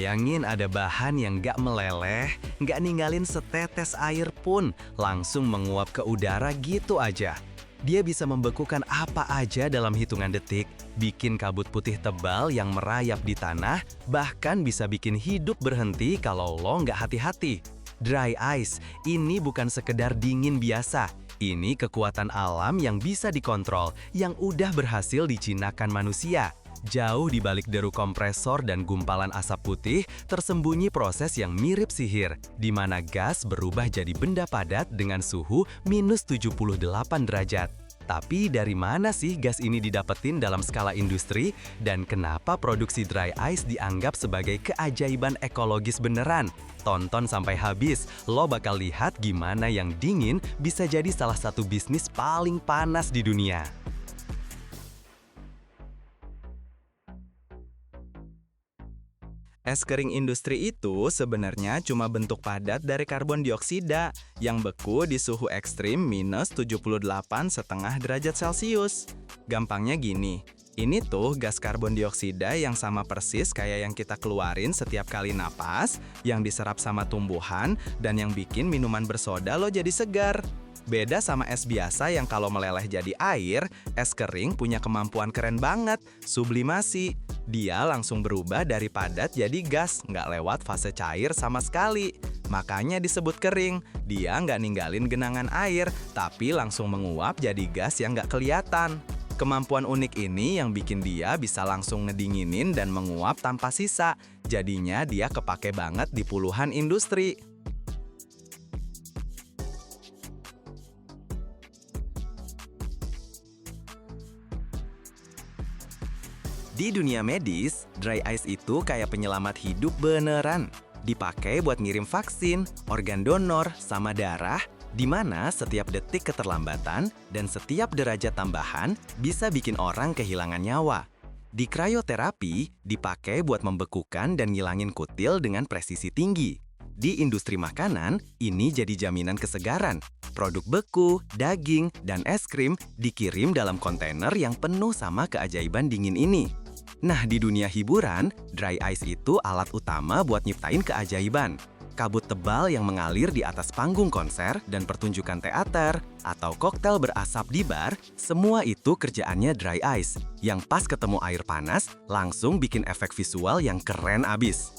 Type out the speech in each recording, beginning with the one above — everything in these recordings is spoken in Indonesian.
Bayangin ada bahan yang nggak meleleh, nggak ninggalin setetes air pun, langsung menguap ke udara gitu aja. Dia bisa membekukan apa aja dalam hitungan detik, bikin kabut putih tebal yang merayap di tanah, bahkan bisa bikin hidup berhenti kalau lo nggak hati-hati. Dry ice, ini bukan sekedar dingin biasa. Ini kekuatan alam yang bisa dikontrol, yang udah berhasil dijinakan manusia. Jauh di balik deru kompresor dan gumpalan asap putih, tersembunyi proses yang mirip sihir, di mana gas berubah jadi benda padat dengan suhu minus 78 derajat. Tapi dari mana sih gas ini didapetin dalam skala industri? Dan kenapa produksi dry ice dianggap sebagai keajaiban ekologis beneran? Tonton sampai habis, lo bakal lihat gimana yang dingin bisa jadi salah satu bisnis paling panas di dunia. Es kering industri itu sebenarnya cuma bentuk padat dari karbon dioksida yang beku di suhu ekstrim minus 78,5 derajat Celcius. Gampangnya gini, ini tuh gas karbon dioksida yang sama persis kayak yang kita keluarin setiap kali napas, yang diserap sama tumbuhan, dan yang bikin minuman bersoda lo jadi segar. Beda sama es biasa yang kalau meleleh jadi air, es kering punya kemampuan keren banget, sublimasi. Dia langsung berubah dari padat jadi gas, nggak lewat fase cair sama sekali. Makanya disebut kering, dia nggak ninggalin genangan air, tapi langsung menguap jadi gas yang nggak kelihatan. Kemampuan unik ini yang bikin dia bisa langsung ngedinginin dan menguap tanpa sisa. Jadinya dia kepake banget di puluhan industri. Di dunia medis, dry ice itu kayak penyelamat hidup beneran. Dipakai buat ngirim vaksin, organ donor, sama darah, di mana setiap detik keterlambatan dan setiap derajat tambahan bisa bikin orang kehilangan nyawa. Di krioterapi, dipakai buat membekukan dan ngilangin kutil dengan presisi tinggi. Di industri makanan, ini jadi jaminan kesegaran. Produk beku, daging, dan es krim dikirim dalam kontainer yang penuh sama keajaiban dingin ini. Nah, di dunia hiburan, dry ice itu alat utama buat nyiptain keajaiban. Kabut tebal yang mengalir di atas panggung konser dan pertunjukan teater, atau koktail berasap di bar, semua itu kerjaannya dry ice, yang pas ketemu air panas, langsung bikin efek visual yang keren abis.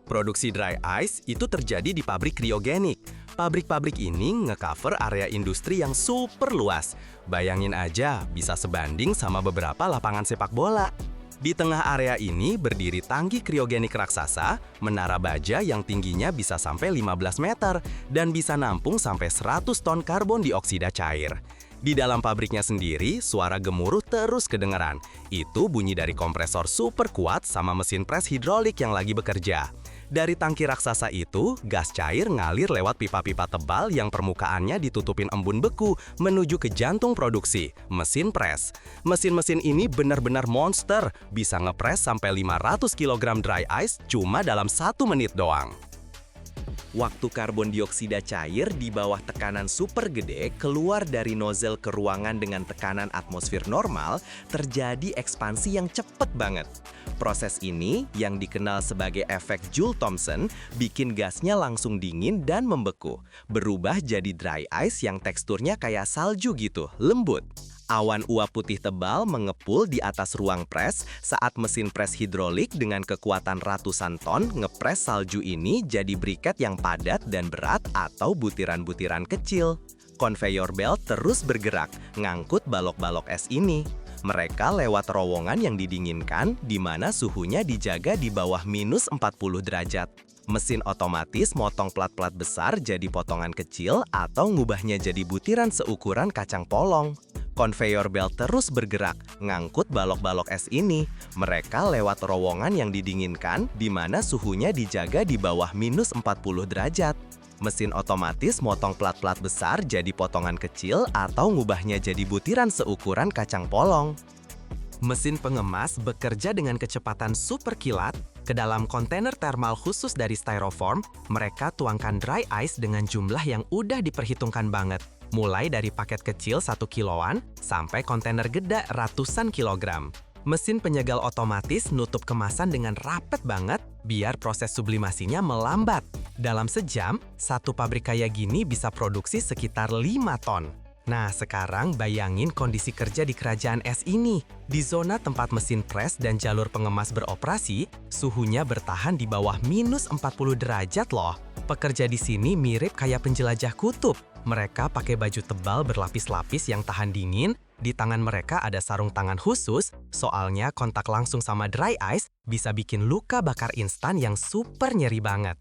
Produksi dry ice itu terjadi di pabrik kriogenik. Pabrik-pabrik ini nge-cover area industri yang super luas. Bayangin aja, bisa sebanding sama beberapa lapangan sepak bola. Di tengah area ini berdiri tangki kriogenik raksasa, menara baja yang tingginya bisa sampai 15 meter, dan bisa nampung sampai 100 ton karbon dioksida cair. Di dalam pabriknya sendiri, suara gemuruh terus kedengeran. Itu bunyi dari kompresor super kuat sama mesin pres hidrolik yang lagi bekerja. Dari tangki raksasa itu, gas cair ngalir lewat pipa-pipa tebal yang permukaannya ditutupin embun beku menuju ke jantung produksi, mesin pres. Mesin-mesin ini benar-benar monster, bisa ngepres sampai 500 kg dry ice cuma dalam 1 menit doang. Waktu karbon dioksida cair di bawah tekanan super gede keluar dari nozzle ke ruangan dengan tekanan atmosfer normal, terjadi ekspansi yang cepet banget. Proses ini, yang dikenal sebagai efek Joule-Thomson, bikin gasnya langsung dingin dan membeku, berubah jadi dry ice yang teksturnya kayak salju gitu, lembut. Awan uap putih tebal mengepul di atas ruang pres saat mesin pres hidrolik dengan kekuatan ratusan ton ngepres salju ini jadi briket yang padat dan berat atau butiran-butiran kecil. Conveyor belt terus bergerak, ngangkut balok-balok es ini. Mereka lewat terowongan yang didinginkan, di mana suhunya dijaga di bawah minus 40 derajat. Mesin otomatis motong plat-plat besar jadi potongan kecil atau ngubahnya jadi butiran seukuran kacang polong. Conveyor belt terus bergerak, ngangkut balok-balok es ini. Mereka lewat terowongan yang didinginkan, di mana suhunya dijaga di bawah minus 40 derajat. Mesin otomatis motong plat-plat besar jadi potongan kecil atau ngubahnya jadi butiran seukuran kacang polong. Mesin pengemas bekerja dengan kecepatan super kilat. Ke dalam kontainer thermal khusus dari styrofoam, mereka tuangkan dry ice dengan jumlah yang udah diperhitungkan banget. Mulai dari paket kecil 1 kiloan sampai kontainer gede ratusan kilogram. Mesin penyegel otomatis nutup kemasan dengan rapet banget, biar proses sublimasinya melambat. Dalam sejam, satu pabrik kayak gini bisa produksi sekitar 5 ton. Nah, sekarang bayangin kondisi kerja di kerajaan es ini. Di zona tempat mesin pres dan jalur pengemas beroperasi, suhunya bertahan di bawah minus 40 derajat loh. Pekerja di sini mirip kayak penjelajah kutub. Mereka pakai baju tebal berlapis-lapis yang tahan dingin. Di tangan mereka ada sarung tangan khusus, soalnya kontak langsung sama dry ice bisa bikin luka bakar instan yang super nyeri banget.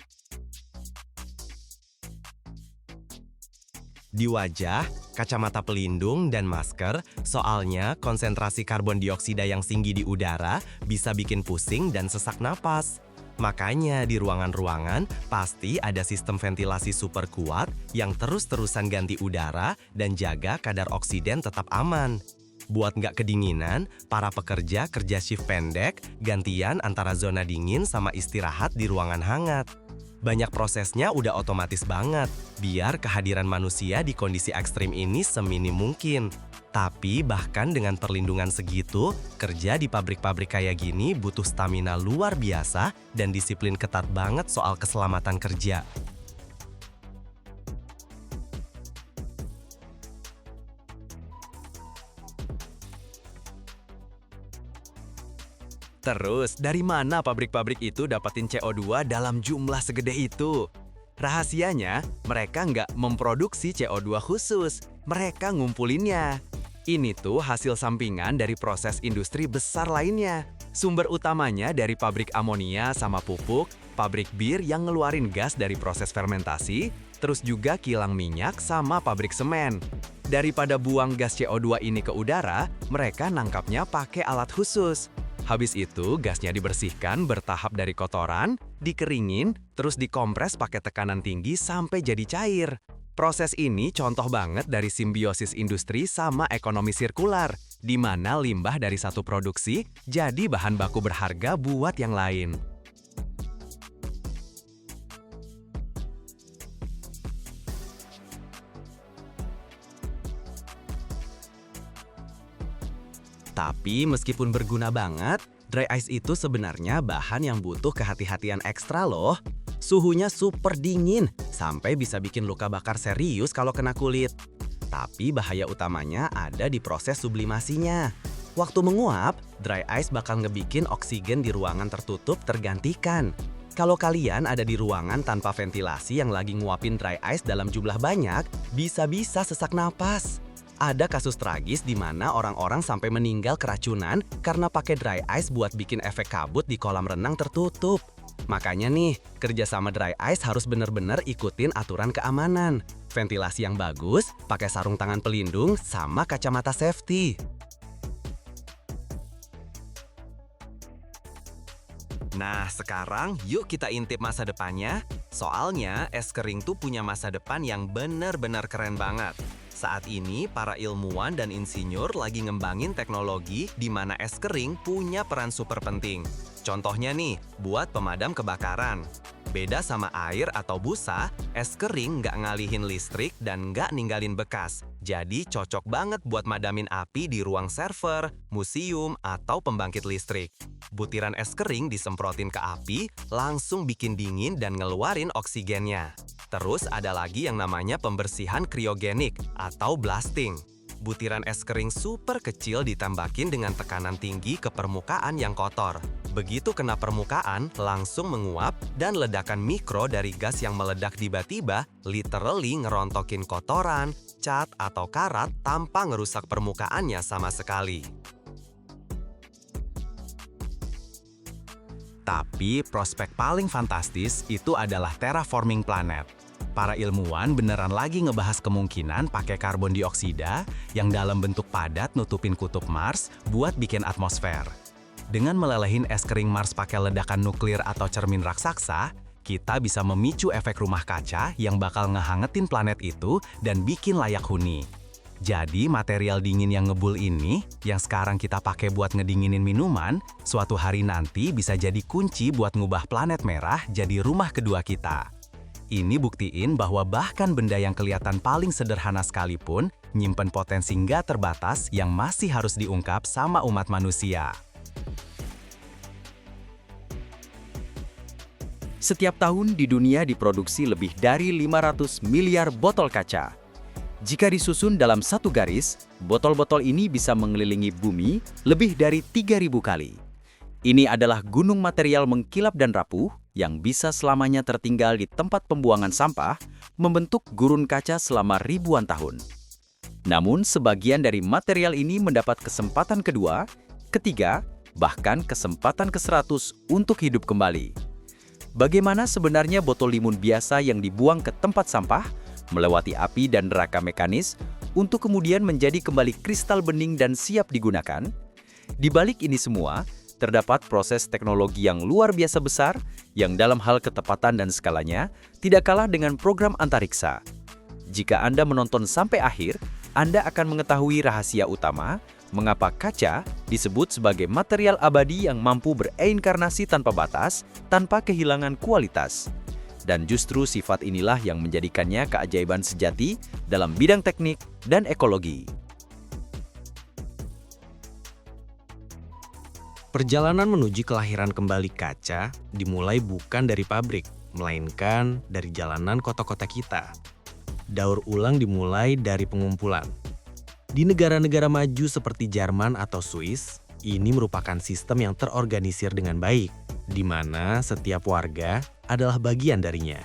Di wajah, kacamata pelindung, dan masker, soalnya konsentrasi karbon dioksida yang tinggi di udara bisa bikin pusing dan sesak napas. Makanya di ruangan-ruangan pasti ada sistem ventilasi super kuat yang terus-terusan ganti udara dan jaga kadar oksiden tetap aman. Buat nggak kedinginan, para pekerja kerja shift pendek, gantian antara zona dingin sama istirahat di ruangan hangat. Banyak prosesnya udah otomatis banget, biar kehadiran manusia di kondisi ekstrim ini seminim mungkin. Tapi bahkan dengan perlindungan segitu, kerja di pabrik-pabrik kayak gini butuh stamina luar biasa dan disiplin ketat banget soal keselamatan kerja. Terus, dari mana pabrik-pabrik itu dapetin CO2 dalam jumlah segede itu? Rahasianya, mereka nggak memproduksi CO2 khusus, mereka ngumpulinnya. Ini tuh hasil sampingan dari proses industri besar lainnya. Sumber utamanya dari pabrik amonia sama pupuk, pabrik bir yang ngeluarin gas dari proses fermentasi, terus juga kilang minyak sama pabrik semen. Daripada buang gas CO2 ini ke udara, mereka nangkapnya pakai alat khusus. Habis itu, gasnya dibersihkan bertahap dari kotoran, dikeringin, terus dikompres pakai tekanan tinggi sampai jadi cair. Proses ini contoh banget dari simbiosis industri sama ekonomi sirkular, di mana limbah dari satu produksi jadi bahan baku berharga buat yang lain. Tapi meskipun berguna banget, dry ice itu sebenarnya bahan yang butuh kehati-hatian ekstra loh. Suhunya super dingin, sampai bisa bikin luka bakar serius kalau kena kulit. Tapi bahaya utamanya ada di proses sublimasinya. Waktu menguap, dry ice bakal ngebikin oksigen di ruangan tertutup tergantikan. Kalau kalian ada di ruangan tanpa ventilasi yang lagi nguapin dry ice dalam jumlah banyak, bisa-bisa sesak napas. Ada kasus tragis di mana orang-orang sampai meninggal keracunan karena pakai dry ice buat bikin efek kabut di kolam renang tertutup. Makanya nih, kerja sama dry ice harus bener-bener ikutin aturan keamanan. Ventilasi yang bagus, pakai sarung tangan pelindung, sama kacamata safety. Nah, sekarang yuk kita intip masa depannya. Soalnya es kering tuh punya masa depan yang bener-bener keren banget. Saat ini, para ilmuwan dan insinyur lagi ngembangin teknologi di mana es kering punya peran super penting. Contohnya nih, buat pemadam kebakaran. Beda sama air atau busa, es kering nggak ngalihin listrik dan nggak ninggalin bekas. Jadi cocok banget buat madamin api di ruang server, museum, atau pembangkit listrik. Butiran es kering disemprotin ke api, langsung bikin dingin dan ngeluarin oksigennya. Terus ada lagi yang namanya pembersihan kriogenik atau blasting. Butiran es kering super kecil ditambakin dengan tekanan tinggi ke permukaan yang kotor. Begitu kena permukaan, langsung menguap dan ledakan mikro dari gas yang meledak tiba-tiba literally ngerontokin kotoran, cat, atau karat tanpa ngerusak permukaannya sama sekali. Tapi prospek paling fantastis itu adalah terraforming planet. Para ilmuwan beneran lagi ngebahas kemungkinan pakai karbon dioksida yang dalam bentuk padat nutupin kutub Mars buat bikin atmosfer. Dengan melelehin es kering Mars pakai ledakan nuklir atau cermin raksasa, kita bisa memicu efek rumah kaca yang bakal ngehangetin planet itu dan bikin layak huni. Jadi material dingin yang ngebul ini, yang sekarang kita pakai buat ngedinginin minuman, suatu hari nanti bisa jadi kunci buat ngubah planet merah jadi rumah kedua kita. Ini buktiin bahwa bahkan benda yang kelihatan paling sederhana sekalipun, nyimpen potensi nggak terbatas yang masih harus diungkap sama umat manusia. Setiap tahun di dunia diproduksi lebih dari 500 miliar botol kaca. Jika disusun dalam satu garis, botol-botol ini bisa mengelilingi bumi lebih dari 3.000 kali. Ini adalah gunung material mengkilap dan rapuh yang bisa selamanya tertinggal di tempat pembuangan sampah, membentuk gurun kaca selama ribuan tahun. Namun, sebagian dari material ini mendapat kesempatan kedua, ketiga, bahkan kesempatan ke-100 untuk hidup kembali. Bagaimana sebenarnya botol limun biasa yang dibuang ke tempat sampah, melewati api dan neraka mekanis, untuk kemudian menjadi kembali kristal bening dan siap digunakan? Di balik ini semua, terdapat proses teknologi yang luar biasa besar, yang dalam hal ketepatan dan skalanya, tidak kalah dengan program antariksa. Jika Anda menonton sampai akhir, Anda akan mengetahui rahasia utama, mengapa kaca disebut sebagai material abadi yang mampu bereinkarnasi tanpa batas, tanpa kehilangan kualitas. Dan justru sifat inilah yang menjadikannya keajaiban sejati dalam bidang teknik dan ekologi. Perjalanan menuju kelahiran kembali kaca dimulai bukan dari pabrik, melainkan dari jalanan kota-kota kita. Daur ulang dimulai dari pengumpulan. Di negara-negara maju seperti Jerman atau Swiss, ini merupakan sistem yang terorganisir dengan baik, di mana setiap warga adalah bagian darinya.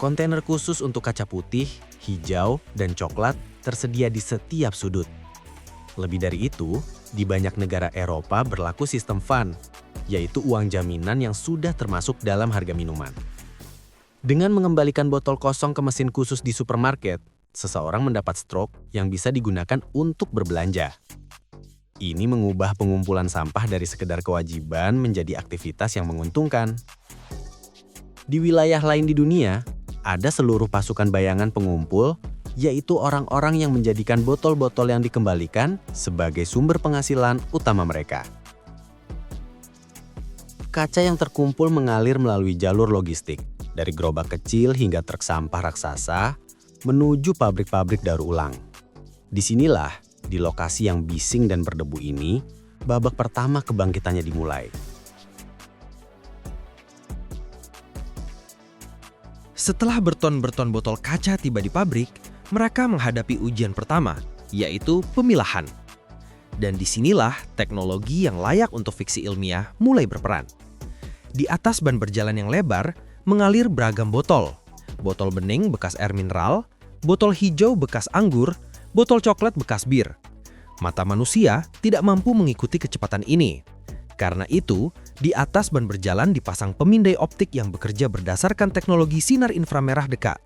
Kontainer khusus untuk kaca putih, hijau, dan coklat tersedia di setiap sudut. Lebih dari itu, di banyak negara Eropa berlaku sistem FUN, yaitu uang jaminan yang sudah termasuk dalam harga minuman. Dengan mengembalikan botol kosong ke mesin khusus di supermarket, seseorang mendapat stroke yang bisa digunakan untuk berbelanja. Ini mengubah pengumpulan sampah dari sekedar kewajiban menjadi aktivitas yang menguntungkan. Di wilayah lain di dunia, ada seluruh pasukan bayangan pengumpul, yaitu orang-orang yang menjadikan botol-botol yang dikembalikan sebagai sumber penghasilan utama mereka. Kaca yang terkumpul mengalir melalui jalur logistik, dari gerobak kecil hingga truk sampah raksasa, menuju pabrik-pabrik daur ulang. Disinilah, di lokasi yang bising dan berdebu ini, babak pertama kebangkitannya dimulai. Setelah berton-berton botol kaca tiba di pabrik, mereka menghadapi ujian pertama, yaitu pemilahan. Dan disinilah teknologi yang layak untuk fiksi ilmiah mulai berperan. Di atas ban berjalan yang lebar, mengalir beragam botol. Botol bening bekas air mineral, botol hijau bekas anggur, botol coklat bekas bir. Mata manusia tidak mampu mengikuti kecepatan ini. Karena itu, di atas ban berjalan dipasang pemindai optik yang bekerja berdasarkan teknologi sinar inframerah dekat.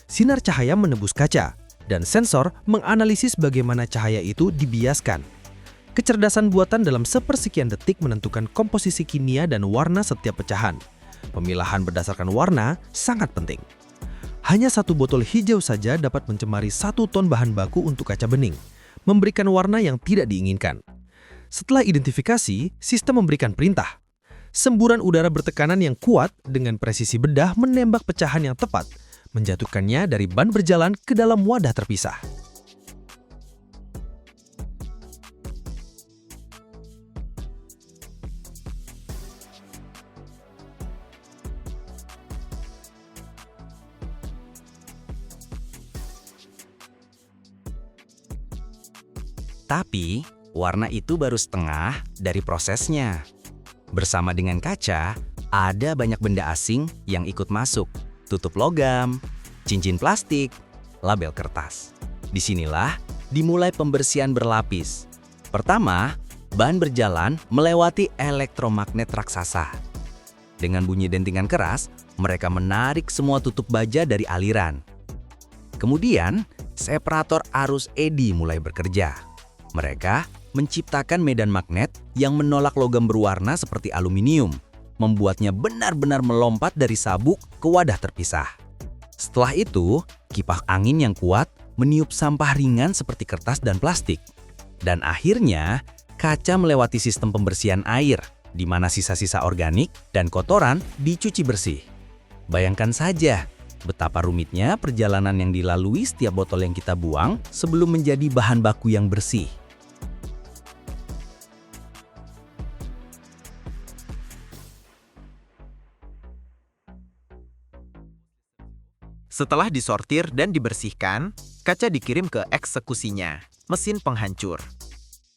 Sinar cahaya menembus kaca, dan sensor menganalisis bagaimana cahaya itu dibiaskan. Kecerdasan buatan dalam sepersekian detik menentukan komposisi kimia dan warna setiap pecahan. Pemilahan berdasarkan warna sangat penting. Hanya satu botol hijau saja dapat mencemari 1 ton bahan baku untuk kaca bening, memberikan warna yang tidak diinginkan. Setelah identifikasi, sistem memberikan perintah. Semburan udara bertekanan yang kuat dengan presisi bedah menembak pecahan yang tepat, menjatuhkannya dari ban berjalan ke dalam wadah terpisah. Tapi, warna itu baru setengah dari prosesnya. Bersama dengan kaca, ada banyak benda asing yang ikut masuk. Tutup logam, cincin plastik, label kertas. Disinilah dimulai pembersihan berlapis. Pertama, ban berjalan melewati elektromagnet raksasa. Dengan bunyi dentingan keras, mereka menarik semua tutup baja dari aliran. Kemudian, separator arus eddy mulai bekerja. Mereka menciptakan medan magnet yang menolak logam berwarna seperti aluminium, membuatnya benar-benar melompat dari sabuk ke wadah terpisah. Setelah itu, kipas angin yang kuat meniup sampah ringan seperti kertas dan plastik. Dan akhirnya, kaca melewati sistem pembersihan air, di mana sisa-sisa organik dan kotoran dicuci bersih. Bayangkan saja, betapa rumitnya perjalanan yang dilalui setiap botol yang kita buang sebelum menjadi bahan baku yang bersih. Setelah disortir dan dibersihkan, kaca dikirim ke eksekusinya, mesin penghancur.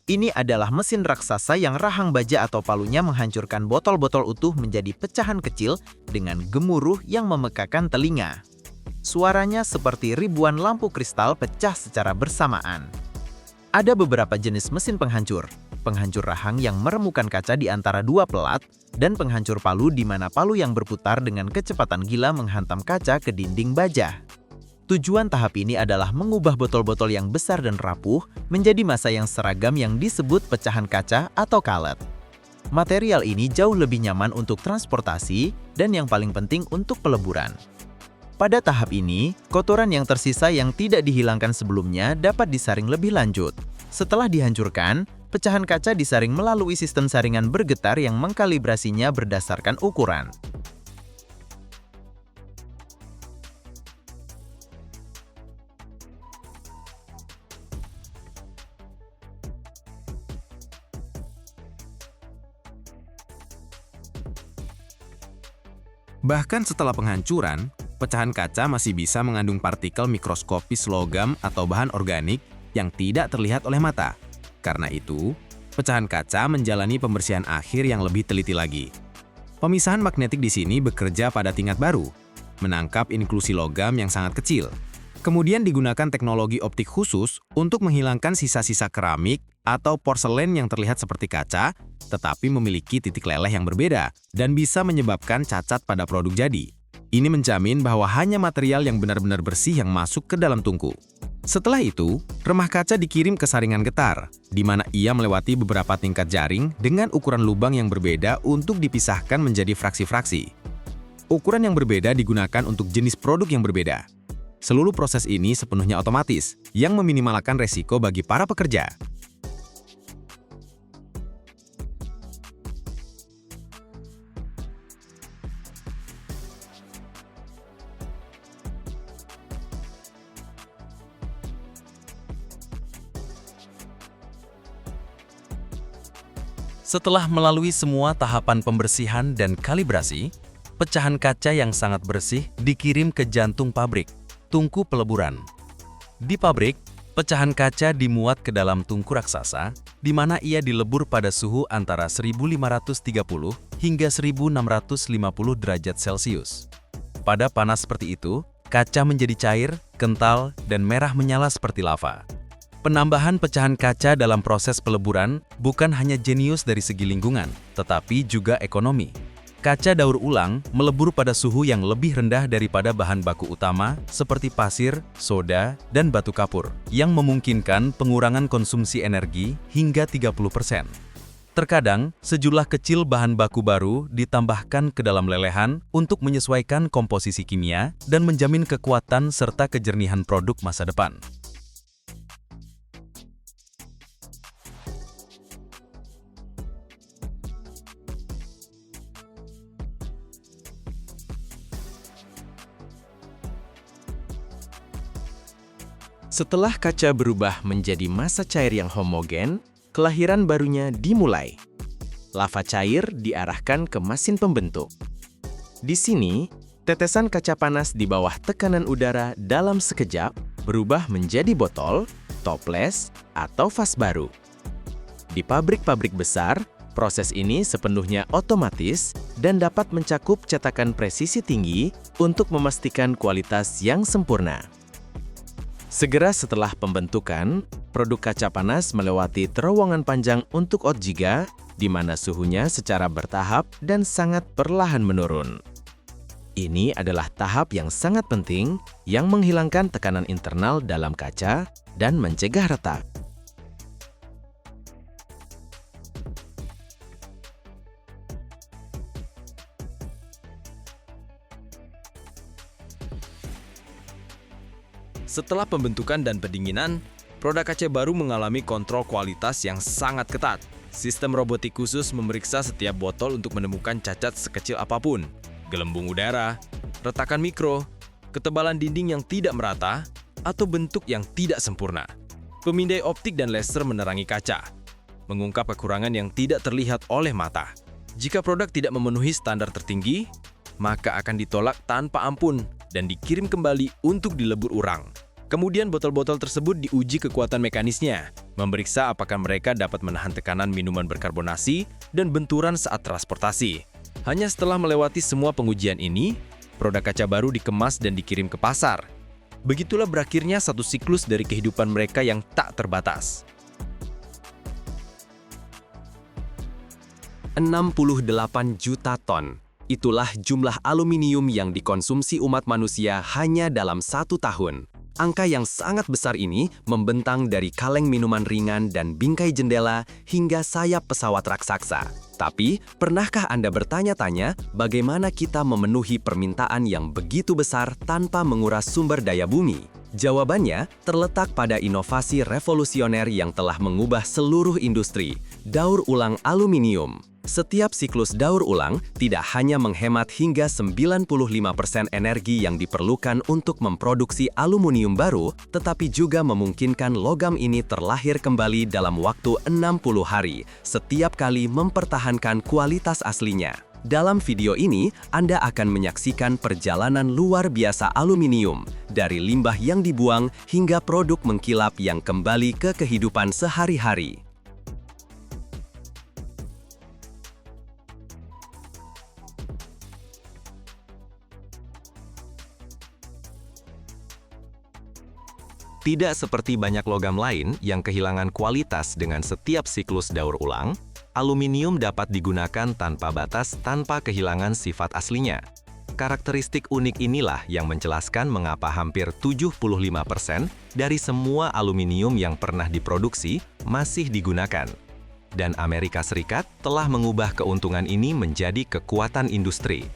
Ini adalah mesin raksasa yang rahang baja atau palunya menghancurkan botol-botol utuh menjadi pecahan kecil dengan gemuruh yang memekakan telinga. Suaranya seperti ribuan lampu kristal pecah secara bersamaan. Ada beberapa jenis mesin penghancur. Penghancur rahang yang meremukan kaca di antara dua pelat, dan penghancur palu di mana palu yang berputar dengan kecepatan gila menghantam kaca ke dinding baja. Tujuan tahap ini adalah mengubah botol-botol yang besar dan rapuh menjadi massa yang seragam yang disebut pecahan kaca atau kalet. Material ini jauh lebih nyaman untuk transportasi dan yang paling penting untuk peleburan. Pada tahap ini, kotoran yang tersisa yang tidak dihilangkan sebelumnya dapat disaring lebih lanjut. Setelah dihancurkan, pecahan kaca disaring melalui sistem saringan bergetar yang mengkalibrasinya berdasarkan ukuran. Bahkan setelah penghancuran, pecahan kaca masih bisa mengandung partikel mikroskopis logam atau bahan organik yang tidak terlihat oleh mata. Karena itu, pecahan kaca menjalani pembersihan akhir yang lebih teliti lagi. Pemisahan magnetik di sini bekerja pada tingkat baru, menangkap inklusi logam yang sangat kecil. Kemudian digunakan teknologi optik khusus untuk menghilangkan sisa-sisa keramik atau porselen yang terlihat seperti kaca, tetapi memiliki titik leleh yang berbeda dan bisa menyebabkan cacat pada produk jadi. Ini menjamin bahwa hanya material yang benar-benar bersih yang masuk ke dalam tungku. Setelah itu, remah kaca dikirim ke saringan getar, di mana ia melewati beberapa tingkat jaring dengan ukuran lubang yang berbeda untuk dipisahkan menjadi fraksi-fraksi. Ukuran yang berbeda digunakan untuk jenis produk yang berbeda. Seluruh proses ini sepenuhnya otomatis, yang meminimalkan resiko bagi para pekerja. Setelah melalui semua tahapan pembersihan dan kalibrasi, pecahan kaca yang sangat bersih dikirim ke jantung pabrik, tungku peleburan. Di pabrik, pecahan kaca dimuat ke dalam tungku raksasa, di mana ia dilebur pada suhu antara 1530 hingga 1650 derajat Celcius. Pada panas seperti itu, kaca menjadi cair, kental, dan merah menyala seperti lava. Penambahan pecahan kaca dalam proses peleburan bukan hanya jenius dari segi lingkungan, tetapi juga ekonomi. Kaca daur ulang melebur pada suhu yang lebih rendah daripada bahan baku utama seperti pasir, soda, dan batu kapur, yang memungkinkan pengurangan konsumsi energi hingga 30%. Terkadang, sejumlah kecil bahan baku baru ditambahkan ke dalam lelehan untuk menyesuaikan komposisi kimia dan menjamin kekuatan serta kejernihan produk masa depan. Setelah kaca berubah menjadi massa cair yang homogen, kelahiran barunya dimulai. Lava cair diarahkan ke mesin pembentuk. Di sini, tetesan kaca panas di bawah tekanan udara dalam sekejap berubah menjadi botol, toples, atau vas baru. Di pabrik-pabrik besar, proses ini sepenuhnya otomatis dan dapat mencakup cetakan presisi tinggi untuk memastikan kualitas yang sempurna. Segera setelah pembentukan, produk kaca panas melewati terowongan panjang untuk outjiga, di mana suhunya secara bertahap dan sangat perlahan menurun. Ini adalah tahap yang sangat penting yang menghilangkan tekanan internal dalam kaca dan mencegah retak. Setelah pembentukan dan pendinginan, produk kaca baru mengalami kontrol kualitas yang sangat ketat. Sistem robotik khusus memeriksa setiap botol untuk menemukan cacat sekecil apapun, gelembung udara, retakan mikro, ketebalan dinding yang tidak merata, atau bentuk yang tidak sempurna. Pemindai optik dan laser menerangi kaca, mengungkap kekurangan yang tidak terlihat oleh mata. Jika produk tidak memenuhi standar tertinggi, maka akan ditolak tanpa ampun dan dikirim kembali untuk dilebur urang. Kemudian botol-botol tersebut diuji kekuatan mekanisnya, memeriksa apakah mereka dapat menahan tekanan minuman berkarbonasi dan benturan saat transportasi. Hanya setelah melewati semua pengujian ini, produk kaca baru dikemas dan dikirim ke pasar. Begitulah berakhirnya satu siklus dari kehidupan mereka yang tak terbatas. 68 juta ton. Itulah jumlah aluminium yang dikonsumsi umat manusia hanya dalam 1 tahun. Angka yang sangat besar ini membentang dari kaleng minuman ringan dan bingkai jendela hingga sayap pesawat raksasa. Tapi, pernahkah Anda bertanya-tanya bagaimana kita memenuhi permintaan yang begitu besar tanpa menguras sumber daya bumi? Jawabannya terletak pada inovasi revolusioner yang telah mengubah seluruh industri, daur ulang aluminium. Setiap siklus daur ulang tidak hanya menghemat hingga 95% energi yang diperlukan untuk memproduksi aluminium baru, tetapi juga memungkinkan logam ini terlahir kembali dalam waktu 60 hari, setiap kali mempertahankan kualitas aslinya. Dalam video ini, Anda akan menyaksikan perjalanan luar biasa aluminium, dari limbah yang dibuang hingga produk mengkilap yang kembali ke kehidupan sehari-hari. Tidak seperti banyak logam lain yang kehilangan kualitas dengan setiap siklus daur ulang, aluminium dapat digunakan tanpa batas tanpa kehilangan sifat aslinya. Karakteristik unik inilah yang menjelaskan mengapa hampir 75% dari semua aluminium yang pernah diproduksi masih digunakan. Dan Amerika Serikat telah mengubah keuntungan ini menjadi kekuatan industri.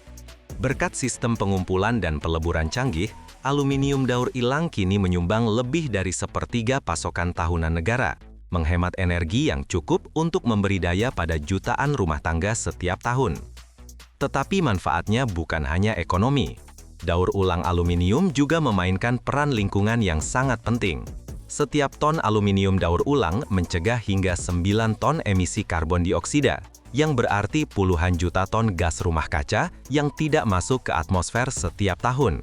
Berkat sistem pengumpulan dan peleburan canggih, aluminium daur ulang kini menyumbang lebih dari sepertiga pasokan tahunan negara, menghemat energi yang cukup untuk memberi daya pada jutaan rumah tangga setiap tahun. Tetapi manfaatnya bukan hanya ekonomi. Daur ulang aluminium juga memainkan peran lingkungan yang sangat penting. Setiap ton aluminium daur ulang mencegah hingga 9 ton emisi karbon dioksida, yang berarti puluhan juta ton gas rumah kaca yang tidak masuk ke atmosfer setiap tahun.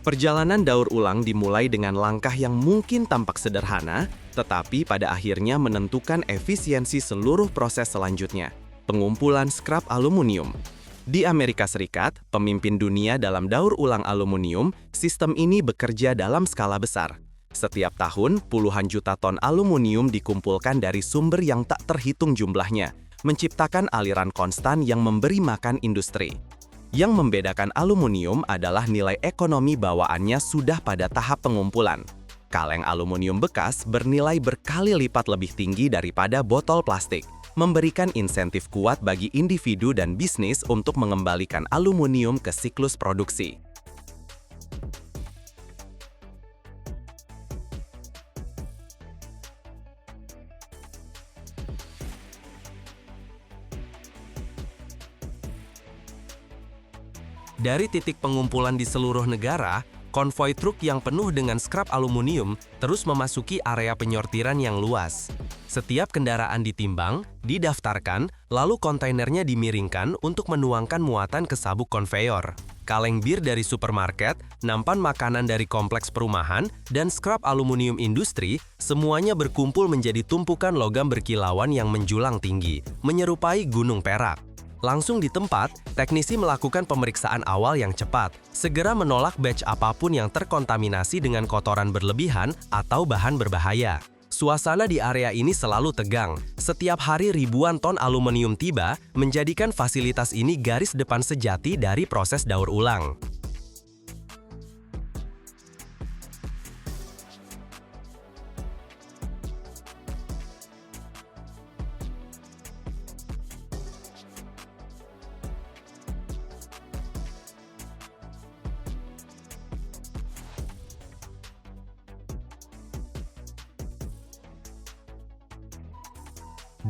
Perjalanan daur ulang dimulai dengan langkah yang mungkin tampak sederhana, tetapi pada akhirnya menentukan efisiensi seluruh proses selanjutnya, pengumpulan skrap aluminium. Di Amerika Serikat, pemimpin dunia dalam daur ulang aluminium, sistem ini bekerja dalam skala besar. Setiap tahun, puluhan juta ton aluminium dikumpulkan dari sumber yang tak terhitung jumlahnya, menciptakan aliran konstan yang memberi makan industri. Yang membedakan aluminium adalah nilai ekonomi bawaannya sudah pada tahap pengumpulan. Kaleng aluminium bekas bernilai berkali lipat lebih tinggi daripada botol plastik, memberikan insentif kuat bagi individu dan bisnis untuk mengembalikan aluminium ke siklus produksi. Dari titik pengumpulan di seluruh negara, konvoi truk yang penuh dengan skrap aluminium terus memasuki area penyortiran yang luas. Setiap kendaraan ditimbang, didaftarkan, lalu kontainernya dimiringkan untuk menuangkan muatan ke sabuk konveyor. Kaleng bir dari supermarket, nampan makanan dari kompleks perumahan, dan skrap aluminium industri, semuanya berkumpul menjadi tumpukan logam berkilauan yang menjulang tinggi, menyerupai gunung perak. Langsung di tempat, teknisi melakukan pemeriksaan awal yang cepat, segera menolak batch apapun yang terkontaminasi dengan kotoran berlebihan atau bahan berbahaya. Suasana di area ini selalu tegang. Setiap hari ribuan ton aluminium tiba, menjadikan fasilitas ini garis depan sejati dari proses daur ulang.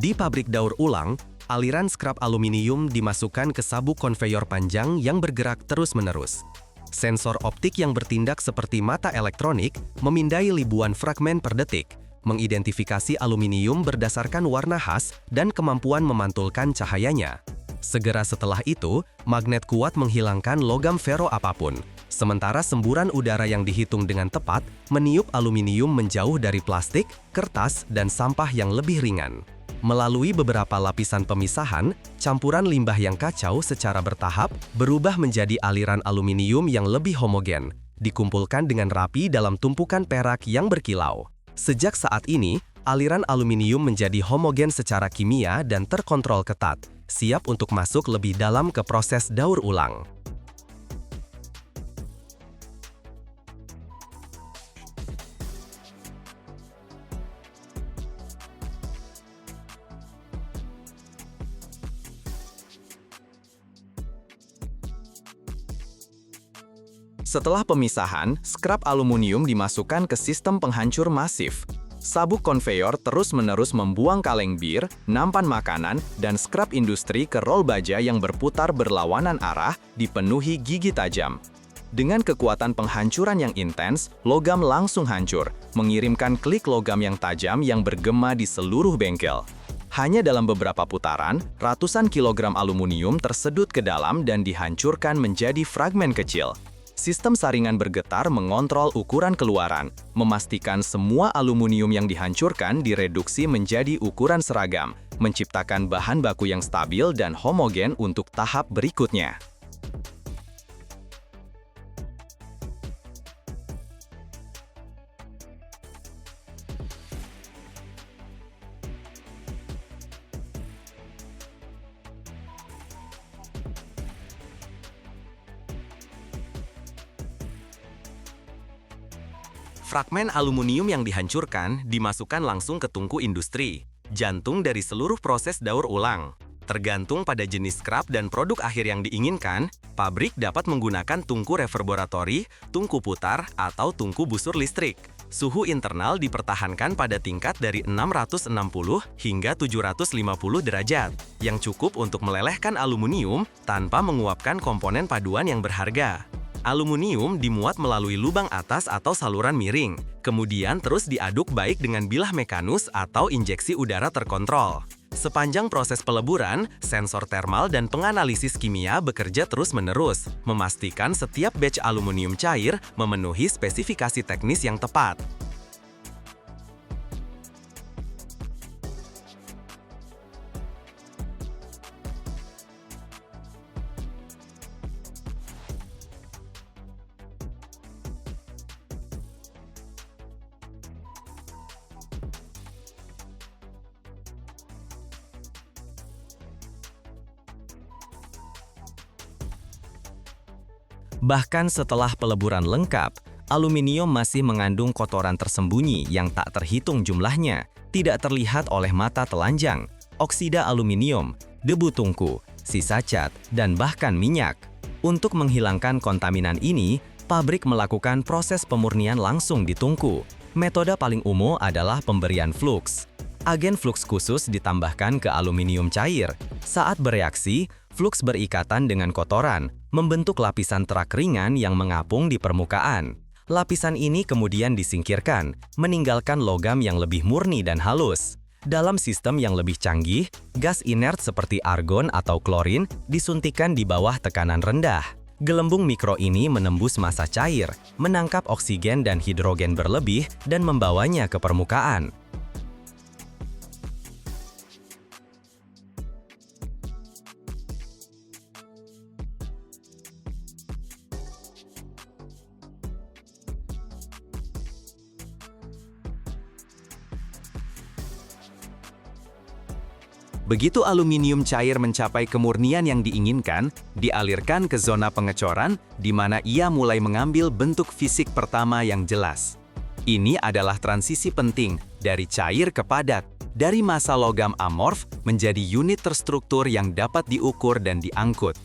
Di pabrik daur ulang, aliran skrap aluminium dimasukkan ke sabuk konveyor panjang yang bergerak terus-menerus. Sensor optik yang bertindak seperti mata elektronik memindai ribuan fragmen per detik, mengidentifikasi aluminium berdasarkan warna khas dan kemampuan memantulkan cahayanya. Segera setelah itu, magnet kuat menghilangkan logam fero apapun, sementara semburan udara yang dihitung dengan tepat meniup aluminium menjauh dari plastik, kertas, dan sampah yang lebih ringan. Melalui beberapa lapisan pemisahan, campuran limbah yang kacau secara bertahap berubah menjadi aliran aluminium yang lebih homogen, dikumpulkan dengan rapi dalam tumpukan perak yang berkilau. Sejak saat ini, aliran aluminium menjadi homogen secara kimia dan terkontrol ketat, siap untuk masuk lebih dalam ke proses daur ulang. Setelah pemisahan, skrap aluminium dimasukkan ke sistem penghancur masif. Sabuk konveyor terus-menerus membuang kaleng bir, nampan makanan, dan skrap industri ke rol baja yang berputar berlawanan arah, dipenuhi gigi tajam. Dengan kekuatan penghancuran yang intens, logam langsung hancur, mengirimkan klik logam yang tajam yang bergema di seluruh bengkel. Hanya dalam beberapa putaran, ratusan kilogram aluminium tersedut ke dalam dan dihancurkan menjadi fragmen kecil. Sistem saringan bergetar mengontrol ukuran keluaran, memastikan semua aluminium yang dihancurkan direduksi menjadi ukuran seragam, menciptakan bahan baku yang stabil dan homogen untuk tahap berikutnya. Fragmen aluminium yang dihancurkan dimasukkan langsung ke tungku industri, jantung dari seluruh proses daur ulang. Tergantung pada jenis skrap dan produk akhir yang diinginkan, pabrik dapat menggunakan tungku reverberatori, tungku putar, atau tungku busur listrik. Suhu internal dipertahankan pada tingkat dari 660 hingga 750 derajat, yang cukup untuk melelehkan aluminium tanpa menguapkan komponen paduan yang berharga. Aluminium dimuat melalui lubang atas atau saluran miring, kemudian terus diaduk baik dengan bilah mekanus atau injeksi udara terkontrol. Sepanjang proses peleburan, sensor termal dan penganalisis kimia bekerja terus-menerus, memastikan setiap batch aluminium cair memenuhi spesifikasi teknis yang tepat. Bahkan setelah peleburan lengkap, aluminium masih mengandung kotoran tersembunyi yang tak terhitung jumlahnya, tidak terlihat oleh mata telanjang, oksida aluminium, debu tungku, sisa cat, dan bahkan minyak. Untuk menghilangkan kontaminan ini, pabrik melakukan proses pemurnian langsung di tungku. Metode paling umum adalah pemberian fluks. Agen fluks khusus ditambahkan ke aluminium cair. Saat bereaksi, fluks berikatan dengan kotoran, membentuk lapisan terak ringan yang mengapung di permukaan. Lapisan ini kemudian disingkirkan, meninggalkan logam yang lebih murni dan halus. Dalam sistem yang lebih canggih, gas inert seperti argon atau klorin disuntikan di bawah tekanan rendah. Gelembung mikro ini menembus massa cair, menangkap oksigen dan hidrogen berlebih dan membawanya ke permukaan. Begitu aluminium cair mencapai kemurnian yang diinginkan, dialirkan ke zona pengecoran, di mana ia mulai mengambil bentuk fisik pertama yang jelas. Ini adalah transisi penting dari cair ke padat, dari massa logam amorf menjadi unit terstruktur yang dapat diukur dan diangkut.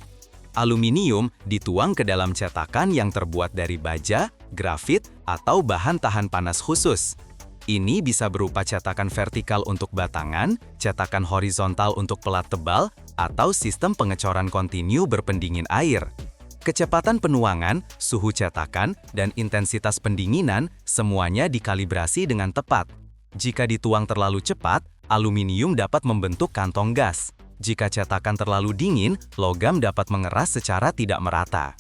Aluminium dituang ke dalam cetakan yang terbuat dari baja, grafit, atau bahan tahan panas khusus. Ini bisa berupa cetakan vertikal untuk batangan, cetakan horizontal untuk pelat tebal, atau sistem pengecoran kontinu berpendingin air. Kecepatan penuangan, suhu cetakan, dan intensitas pendinginan semuanya dikalibrasi dengan tepat. Jika dituang terlalu cepat, aluminium dapat membentuk kantong gas. Jika cetakan terlalu dingin, logam dapat mengeras secara tidak merata.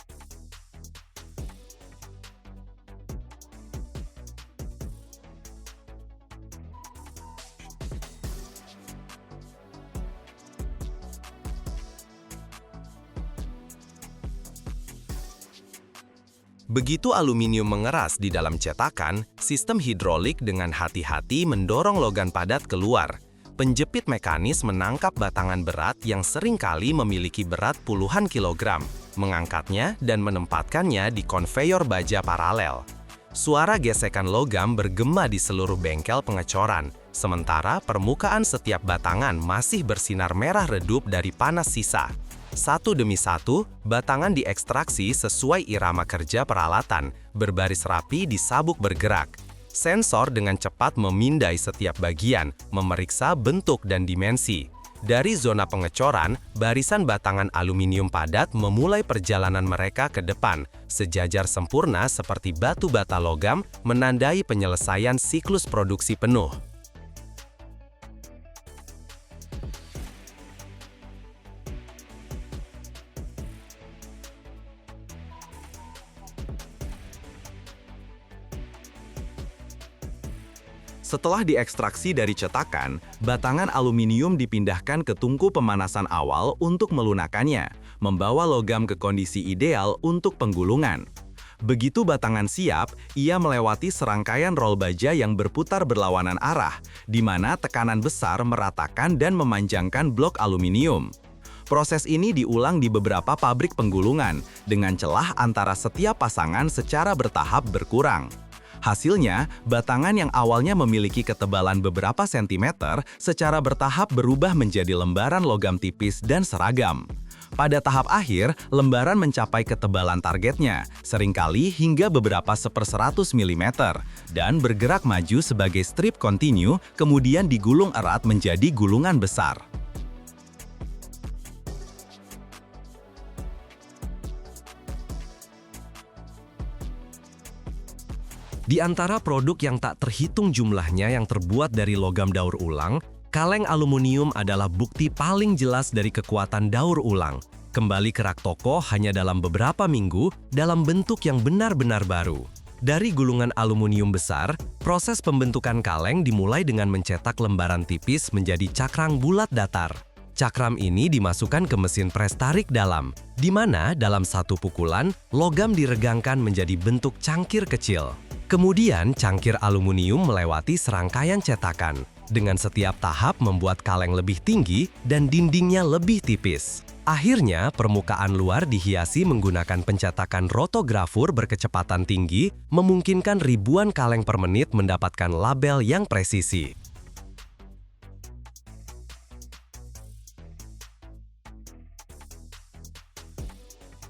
Begitu aluminium mengeras di dalam cetakan, sistem hidrolik dengan hati-hati mendorong logam padat keluar. Penjepit mekanis menangkap batangan berat yang seringkali memiliki berat puluhan kilogram, mengangkatnya dan menempatkannya di konveyor baja paralel. Suara gesekan logam bergema di seluruh bengkel pengecoran, sementara permukaan setiap batangan masih bersinar merah redup dari panas sisa. Satu demi satu, batangan diekstraksi sesuai irama kerja peralatan, berbaris rapi di sabuk bergerak. Sensor dengan cepat memindai setiap bagian, memeriksa bentuk dan dimensi. Dari zona pengecoran, barisan batangan aluminium padat memulai perjalanan mereka ke depan, sejajar sempurna seperti batu bata logam, menandai penyelesaian siklus produksi penuh. Setelah diekstraksi dari cetakan, batangan aluminium dipindahkan ke tungku pemanasan awal untuk melunakannya, membawa logam ke kondisi ideal untuk penggulungan. Begitu batangan siap, ia melewati serangkaian rol baja yang berputar berlawanan arah, di mana tekanan besar meratakan dan memanjangkan blok aluminium. Proses ini diulang di beberapa pabrik penggulungan, dengan celah antara setiap pasangan secara bertahap berkurang. Hasilnya, batangan yang awalnya memiliki ketebalan beberapa sentimeter secara bertahap berubah menjadi lembaran logam tipis dan seragam. Pada tahap akhir, lembaran mencapai ketebalan targetnya, seringkali hingga beberapa 1/100 mm, dan bergerak maju sebagai strip kontinu, kemudian digulung erat menjadi gulungan besar. Di antara produk yang tak terhitung jumlahnya yang terbuat dari logam daur ulang, kaleng aluminium adalah bukti paling jelas dari kekuatan daur ulang. Kembali ke rak toko hanya dalam beberapa minggu dalam bentuk yang benar-benar baru. Dari gulungan aluminium besar, proses pembentukan kaleng dimulai dengan mencetak lembaran tipis menjadi cakrang bulat datar. Cakram ini dimasukkan ke mesin pres tarik dalam, di mana dalam satu pukulan, logam diregangkan menjadi bentuk cangkir kecil. Kemudian, cangkir aluminium melewati serangkaian cetakan. Dengan setiap tahap membuat kaleng lebih tinggi dan dindingnya lebih tipis. Akhirnya, permukaan luar dihiasi menggunakan pencetakan rotografur berkecepatan tinggi, memungkinkan ribuan kaleng per menit mendapatkan label yang presisi.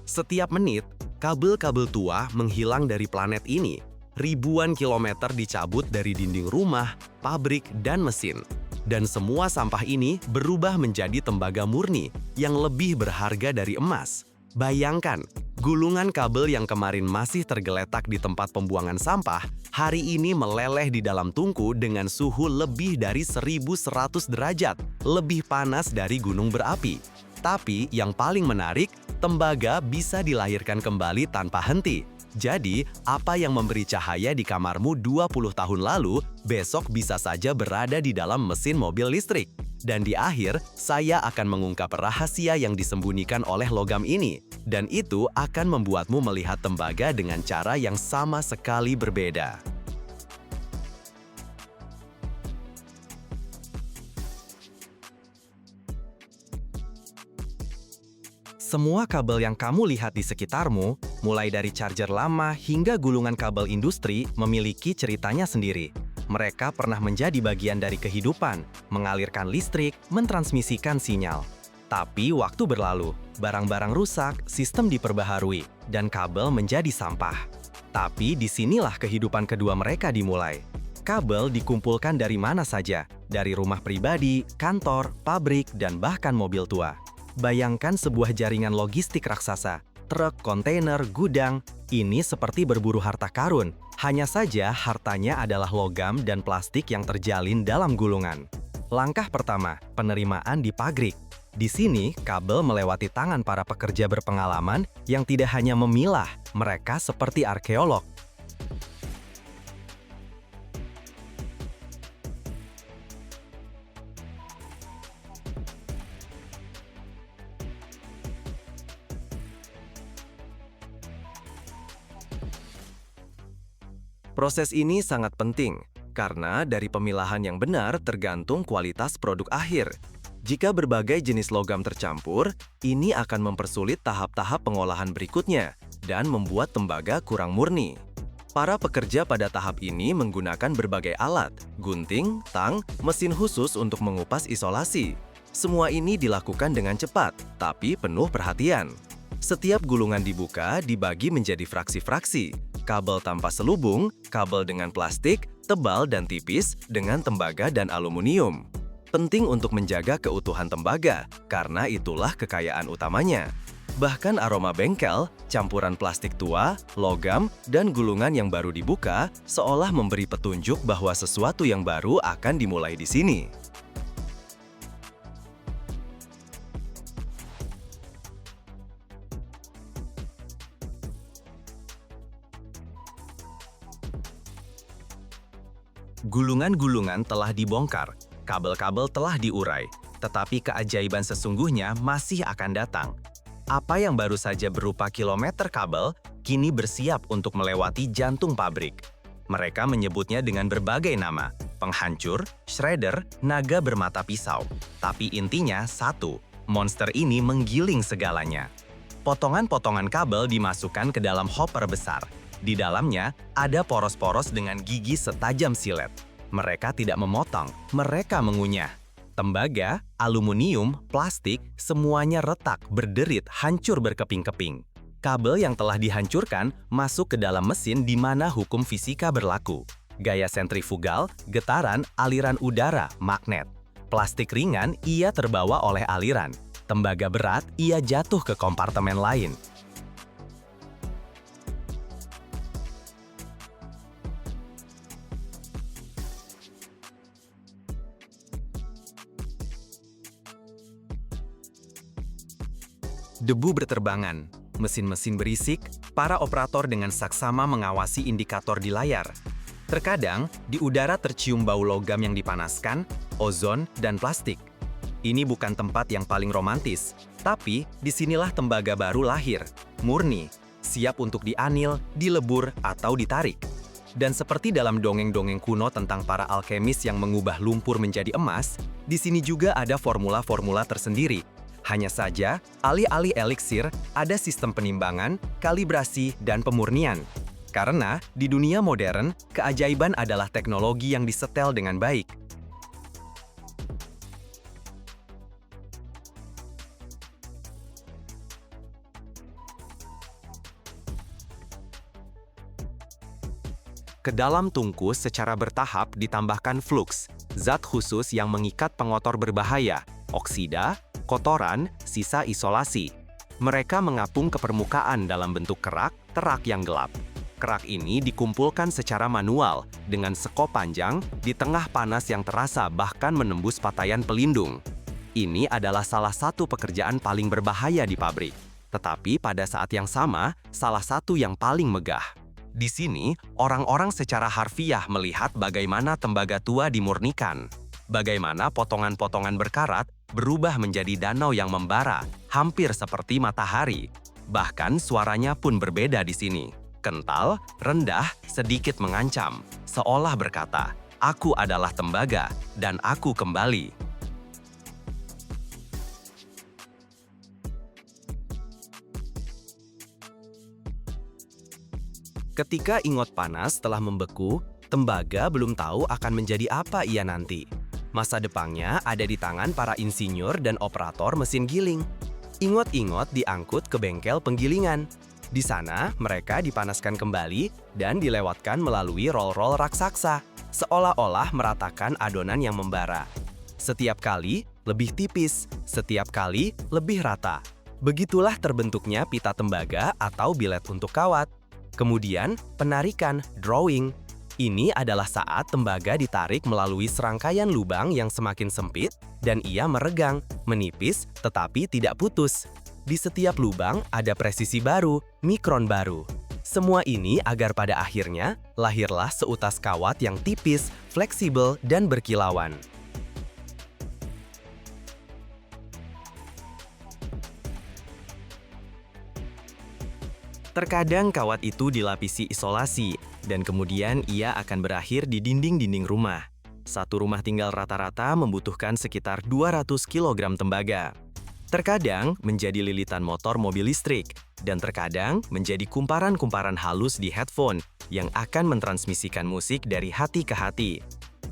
Setiap menit, kabel-kabel tua menghilang dari planet ini. Ribuan kilometer dicabut dari dinding rumah, pabrik, dan mesin. Dan semua sampah ini berubah menjadi tembaga murni yang lebih berharga dari emas. Bayangkan, gulungan kabel yang kemarin masih tergeletak di tempat pembuangan sampah, hari ini meleleh di dalam tungku dengan suhu lebih dari 1100 derajat, lebih panas dari gunung berapi. Tapi yang paling menarik, tembaga bisa dilahirkan kembali tanpa henti. Jadi, apa yang memberi cahaya di kamarmu 20 tahun lalu, besok bisa saja berada di dalam mesin mobil listrik. Dan di akhir, saya akan mengungkap rahasia yang disembunyikan oleh logam ini. Dan itu akan membuatmu melihat tembaga dengan cara yang sama sekali berbeda. Semua kabel yang kamu lihat di sekitarmu, mulai dari charger lama hingga gulungan kabel industri, memiliki ceritanya sendiri. Mereka pernah menjadi bagian dari kehidupan, mengalirkan listrik, mentransmisikan sinyal. Tapi waktu berlalu, barang-barang rusak, sistem diperbaharui, dan kabel menjadi sampah. Tapi disinilah kehidupan kedua mereka dimulai. Kabel dikumpulkan dari mana saja, dari rumah pribadi, kantor, pabrik, dan bahkan mobil tua. Bayangkan sebuah jaringan logistik raksasa. truk, kontainer, gudang. Ini seperti berburu harta karun. Hanya saja hartanya adalah logam dan plastik yang terjalin dalam gulungan. Langkah pertama, penerimaan di pabrik. Di sini, kabel melewati tangan para pekerja berpengalaman yang tidak hanya memilah, mereka seperti arkeolog. Proses ini sangat penting, karena dari pemilahan yang benar tergantung kualitas produk akhir. Jika berbagai jenis logam tercampur, ini akan mempersulit tahap-tahap pengolahan berikutnya dan membuat tembaga kurang murni. Para pekerja pada tahap ini menggunakan berbagai alat, gunting, tang, mesin khusus untuk mengupas isolasi. Semua ini dilakukan dengan cepat, tapi penuh perhatian. Setiap gulungan dibuka dibagi menjadi fraksi-fraksi. Kabel tanpa selubung, kabel dengan plastik, tebal dan tipis, dengan tembaga dan aluminium. Penting untuk menjaga keutuhan tembaga, karena itulah kekayaan utamanya. Bahkan aroma bengkel, campuran plastik tua, logam, dan gulungan yang baru dibuka, seolah memberi petunjuk bahwa sesuatu yang baru akan dimulai di sini. Gulungan-gulungan telah dibongkar, kabel-kabel telah diurai, tetapi keajaiban sesungguhnya masih akan datang. Apa yang baru saja berupa kilometer kabel, kini bersiap untuk melewati jantung pabrik. Mereka menyebutnya dengan berbagai nama, penghancur, shredder, naga bermata pisau. Tapi intinya satu, monster ini menggiling segalanya. Potongan-potongan kabel dimasukkan ke dalam hopper besar. Di dalamnya, ada poros-poros dengan gigi setajam silet. Mereka tidak memotong, mereka mengunyah. Tembaga, aluminium, plastik, semuanya retak, berderit, hancur berkeping-keping. Kabel yang telah dihancurkan masuk ke dalam mesin di mana hukum fisika berlaku. Gaya sentrifugal, getaran, aliran udara, magnet. Plastik ringan, ia terbawa oleh aliran. Tembaga berat, ia jatuh ke kompartemen lain. Debu berterbangan, mesin-mesin berisik, para operator dengan saksama mengawasi indikator di layar. Terkadang, di udara tercium bau logam yang dipanaskan, ozon, dan plastik. Ini bukan tempat yang paling romantis, tapi disinilah tembaga baru lahir, murni, siap untuk dianil, dilebur, atau ditarik. Dan seperti dalam dongeng-dongeng kuno tentang para alkemis yang mengubah lumpur menjadi emas, di sini juga ada formula-formula tersendiri. Hanya saja, alih-alih eliksir, ada sistem penimbangan, kalibrasi, dan pemurnian. Karena di dunia modern, keajaiban adalah teknologi yang disetel dengan baik. Ke dalam tungku secara bertahap ditambahkan flux, zat khusus yang mengikat pengotor berbahaya, oksida, kotoran, sisa isolasi. Mereka mengapung ke permukaan dalam bentuk kerak, terak yang gelap. Kerak ini dikumpulkan secara manual dengan sekop panjang di tengah panas yang terasa bahkan menembus pakaian pelindung. Ini adalah salah satu pekerjaan paling berbahaya di pabrik. Tetapi pada saat yang sama, salah satu yang paling megah. Di sini, orang-orang secara harfiah melihat bagaimana tembaga tua dimurnikan. Bagaimana potongan-potongan berkarat berubah menjadi danau yang membara, hampir seperti matahari. Bahkan suaranya pun berbeda di sini. Kental, rendah, sedikit mengancam, seolah berkata, "Aku adalah tembaga, dan aku kembali." Ketika ingot panas telah membeku, tembaga belum tahu akan menjadi apa ia nanti. Masa depannya ada di tangan para insinyur dan operator mesin giling. Ingot-ingot diangkut ke bengkel penggilingan. Di sana, mereka dipanaskan kembali dan dilewatkan melalui roll-roll raksasa, seolah-olah meratakan adonan yang membara. Setiap kali lebih tipis, setiap kali lebih rata. Begitulah terbentuknya pita tembaga atau bilet untuk kawat. Kemudian, penarikan, drawing. Ini adalah saat tembaga ditarik melalui serangkaian lubang yang semakin sempit dan ia meregang, menipis, tetapi tidak putus. Di setiap lubang ada presisi baru, mikron baru. Semua ini agar pada akhirnya lahirlah seutas kawat yang tipis, fleksibel, dan berkilauan. Terkadang kawat itu dilapisi isolasi, dan kemudian ia akan berakhir di dinding-dinding rumah. Satu rumah tinggal rata-rata membutuhkan sekitar 200 kg tembaga. Terkadang menjadi lilitan motor mobil listrik, dan terkadang menjadi kumparan-kumparan halus di headphone yang akan mentransmisikan musik dari hati ke hati.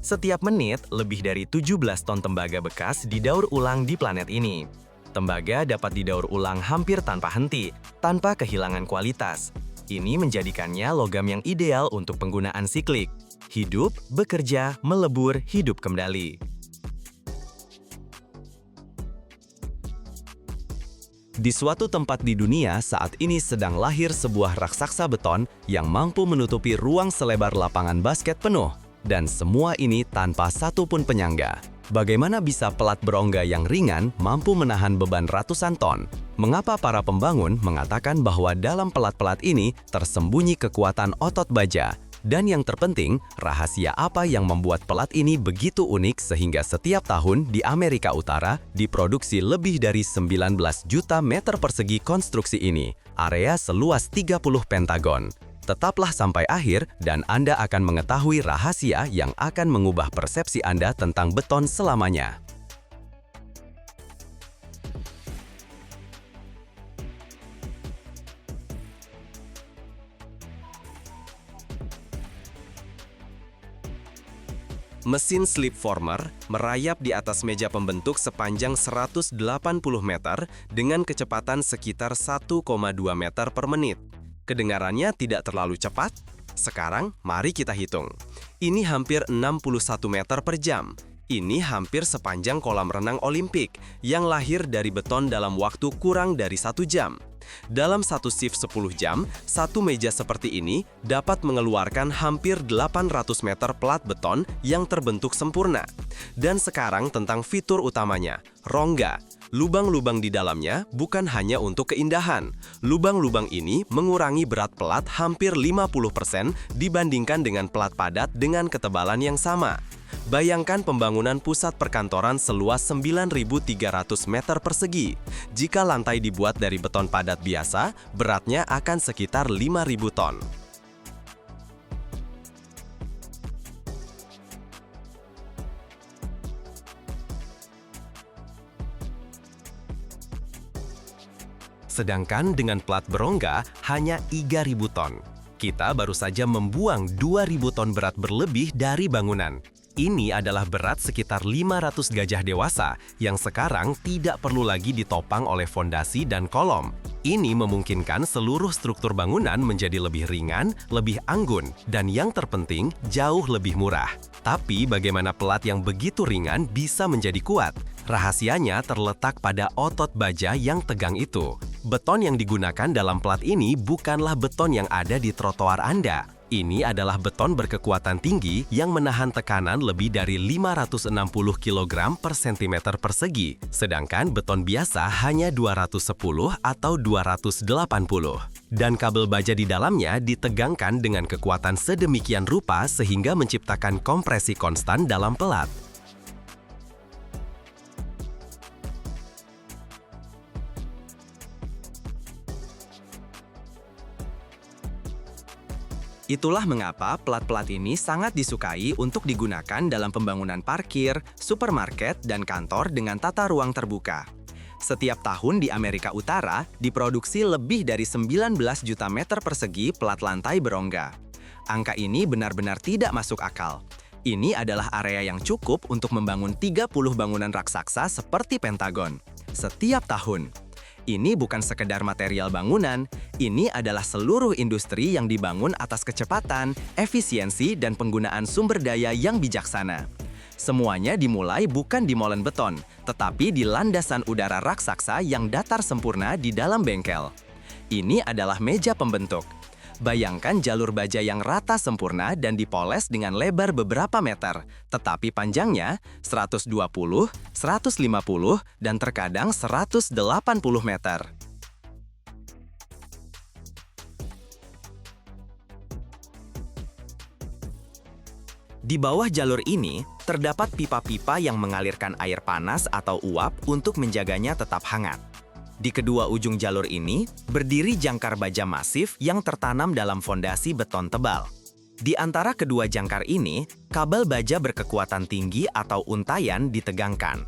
Setiap menit, lebih dari 17 ton tembaga bekas didaur ulang di planet ini. Tembaga dapat didaur ulang hampir tanpa henti, tanpa kehilangan kualitas. Ini menjadikannya logam yang ideal untuk penggunaan siklik. Hidup, bekerja, melebur, hidup kembali. Di suatu tempat di dunia saat ini sedang lahir sebuah raksasa beton yang mampu menutupi ruang selebar lapangan basket penuh. Dan semua ini tanpa satupun penyangga. Bagaimana bisa pelat berongga yang ringan mampu menahan beban ratusan ton? Mengapa para pembangun mengatakan bahwa dalam pelat-pelat ini tersembunyi kekuatan otot baja? Dan yang terpenting, rahasia apa yang membuat pelat ini begitu unik sehingga setiap tahun di Amerika Utara diproduksi lebih dari 19 juta meter persegi konstruksi ini, area seluas 30 pentagon. Tetaplah sampai akhir dan Anda akan mengetahui rahasia yang akan mengubah persepsi Anda tentang beton selamanya. Mesin slip former merayap di atas meja pembentuk sepanjang 180 meter dengan kecepatan sekitar 1,2 meter per menit. Kedengarannya tidak terlalu cepat? Sekarang, mari kita hitung. Ini hampir 61 meter per jam. Ini hampir sepanjang kolam renang Olimpik yang lahir dari beton dalam waktu kurang dari 1 jam. Dalam satu shift 10 jam, satu meja seperti ini dapat mengeluarkan hampir 800 meter plat beton yang terbentuk sempurna. Dan sekarang tentang fitur utamanya, rongga. Lubang-lubang di dalamnya bukan hanya untuk keindahan. Lubang-lubang ini mengurangi berat pelat hampir 50% dibandingkan dengan pelat padat dengan ketebalan yang sama. Bayangkan pembangunan pusat perkantoran seluas 9.300 meter persegi. Jika lantai dibuat dari beton padat biasa, beratnya akan sekitar 5.000 ton. Sedangkan dengan plat berongga hanya 3.000 ton. Kita baru saja membuang 2.000 ton berat berlebih dari bangunan. Ini adalah berat sekitar 500 gajah dewasa yang sekarang tidak perlu lagi ditopang oleh fondasi dan kolom. Ini memungkinkan seluruh struktur bangunan menjadi lebih ringan, lebih anggun, dan yang terpenting, jauh lebih murah. Tapi bagaimana pelat yang begitu ringan bisa menjadi kuat? Rahasianya terletak pada otot baja yang tegang itu. Beton yang digunakan dalam pelat ini bukanlah beton yang ada di trotoar Anda. Ini adalah beton berkekuatan tinggi yang menahan tekanan lebih dari 560 kg per cm persegi, sedangkan beton biasa hanya 210 atau 280. Dan kabel baja di dalamnya ditegangkan dengan kekuatan sedemikian rupa sehingga menciptakan kompresi konstan dalam pelat. Itulah mengapa pelat-pelat ini sangat disukai untuk digunakan dalam pembangunan parkir, supermarket, dan kantor dengan tata ruang terbuka. Setiap tahun di Amerika Utara diproduksi lebih dari 19 juta meter persegi pelat lantai berongga. Angka ini benar-benar tidak masuk akal. Ini adalah area yang cukup untuk membangun 30 bangunan raksasa seperti Pentagon. Setiap tahun. Ini bukan sekedar material bangunan, ini adalah seluruh industri yang dibangun atas kecepatan, efisiensi, dan penggunaan sumber daya yang bijaksana. Semuanya dimulai bukan di molen beton, tetapi di landasan udara raksasa yang datar sempurna di dalam bengkel. Ini adalah meja pembentuk. Bayangkan jalur baja yang rata sempurna dan dipoles dengan lebar beberapa meter, tetapi panjangnya 120, 150, dan terkadang 180 meter. Di bawah jalur ini, terdapat pipa-pipa yang mengalirkan air panas atau uap untuk menjaganya tetap hangat. Di kedua ujung jalur ini, berdiri jangkar baja masif yang tertanam dalam fondasi beton tebal. Di antara kedua jangkar ini, kabel baja berkekuatan tinggi atau untayan ditegangkan.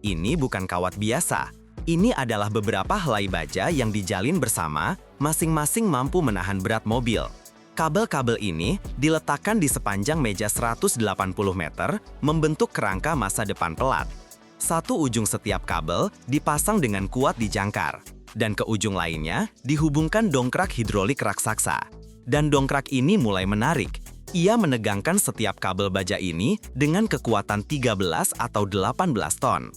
Ini bukan kawat biasa. Ini adalah beberapa helai baja yang dijalin bersama, masing-masing mampu menahan berat mobil. Kabel-kabel ini diletakkan di sepanjang meja 180 meter, membentuk kerangka masa depan pelat. Satu ujung setiap kabel dipasang dengan kuat di jangkar, dan ke ujung lainnya dihubungkan dongkrak hidrolik raksasa. Dan dongkrak ini mulai menarik. Ia menegangkan setiap kabel baja ini dengan kekuatan 13 atau 18 ton.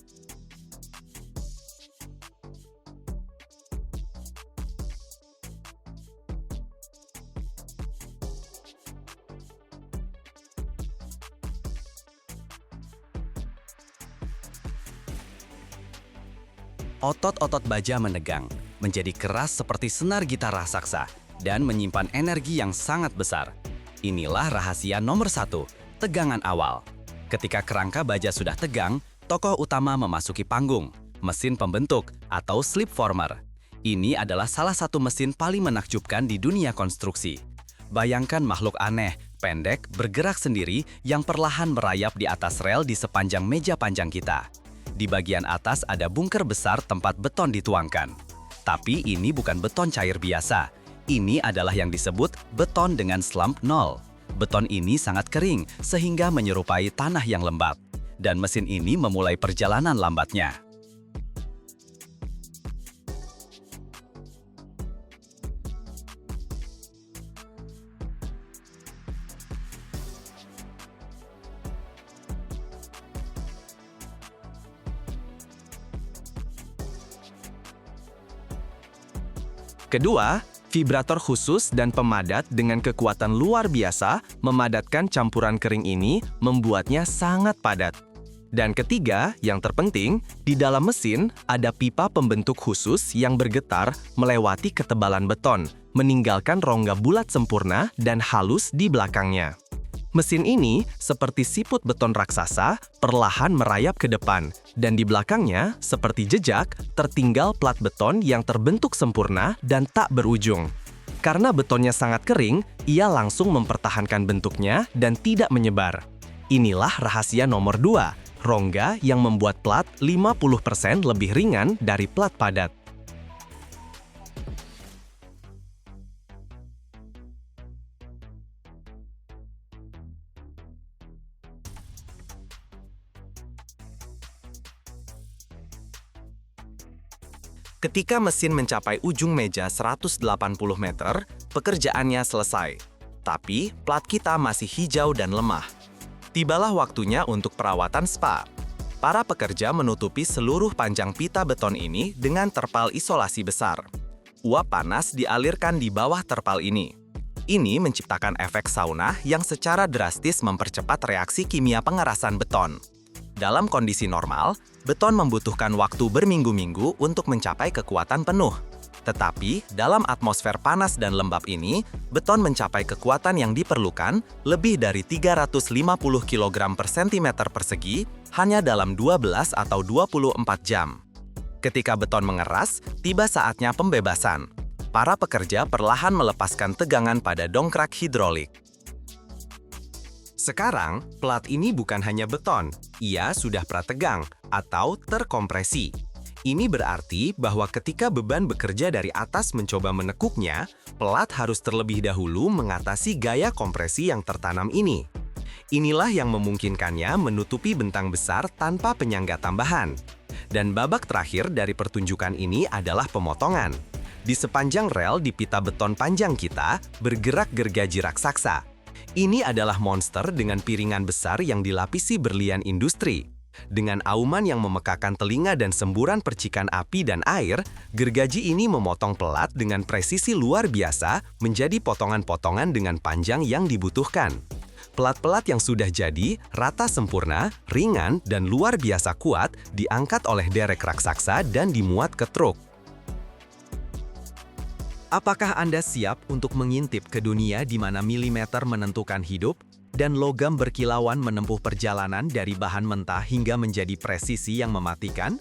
Otot-otot baja menegang, menjadi keras seperti senar gitar raksasa, dan menyimpan energi yang sangat besar. Inilah rahasia nomor 1, tegangan awal. Ketika kerangka baja sudah tegang, tokoh utama memasuki panggung, mesin pembentuk atau slip former. Ini adalah salah satu mesin paling menakjubkan di dunia konstruksi. Bayangkan makhluk aneh, pendek, bergerak sendiri yang perlahan merayap di atas rel di sepanjang meja panjang kita. Di bagian atas ada bunker besar tempat beton dituangkan. Tapi ini bukan beton cair biasa. Ini adalah yang disebut beton dengan slump nol. Beton ini sangat kering sehingga menyerupai tanah yang lembab. Dan mesin ini memulai perjalanan lambatnya. Kedua, vibrator khusus dan pemadat dengan kekuatan luar biasa memadatkan campuran kering ini membuatnya sangat padat. Dan ketiga, yang terpenting, di dalam mesin ada pipa pembentuk khusus yang bergetar melewati ketebalan beton, meninggalkan rongga bulat sempurna dan halus di belakangnya. Mesin ini, seperti siput beton raksasa, perlahan merayap ke depan, dan di belakangnya, seperti jejak, tertinggal plat beton yang terbentuk sempurna dan tak berujung. Karena betonnya sangat kering, ia langsung mempertahankan bentuknya dan tidak menyebar. Inilah rahasia nomor 2, rongga yang membuat plat 50% lebih ringan dari plat padat. Ketika mesin mencapai ujung meja 180 meter, pekerjaannya selesai. Tapi, plat kita masih hijau dan lemah. Tibalah waktunya untuk perawatan spa. Para pekerja menutupi seluruh panjang pita beton ini dengan terpal isolasi besar. Uap panas dialirkan di bawah terpal ini. Ini menciptakan efek sauna yang secara drastis mempercepat reaksi kimia pengerasan beton. Dalam kondisi normal, beton membutuhkan waktu berminggu-minggu untuk mencapai kekuatan penuh. Tetapi, dalam atmosfer panas dan lembab ini, beton mencapai kekuatan yang diperlukan lebih dari 350 kg per cm persegi hanya dalam 12 atau 24 jam. Ketika beton mengeras, tiba saatnya pembebasan. Para pekerja perlahan melepaskan tegangan pada dongkrak hidrolik. Sekarang, plat ini bukan hanya beton, ia sudah prategang atau terkompresi. Ini berarti bahwa ketika beban bekerja dari atas mencoba menekuknya, plat harus terlebih dahulu mengatasi gaya kompresi yang tertanam ini. Inilah yang memungkinkannya menutupi bentang besar tanpa penyangga tambahan. Dan babak terakhir dari pertunjukan ini adalah pemotongan. Di sepanjang rel di pita beton panjang kita, bergerak gergaji raksasa. Ini adalah monster dengan piringan besar yang dilapisi berlian industri. Dengan auman yang memekakan telinga dan semburan percikan api dan air, gergaji ini memotong pelat dengan presisi luar biasa menjadi potongan-potongan dengan panjang yang dibutuhkan. Pelat-pelat yang sudah jadi, rata sempurna, ringan, dan luar biasa kuat diangkat oleh derek raksasa dan dimuat ke truk. Apakah Anda siap untuk mengintip ke dunia di mana milimeter menentukan hidup dan logam berkilauan menempuh perjalanan dari bahan mentah hingga menjadi presisi yang mematikan?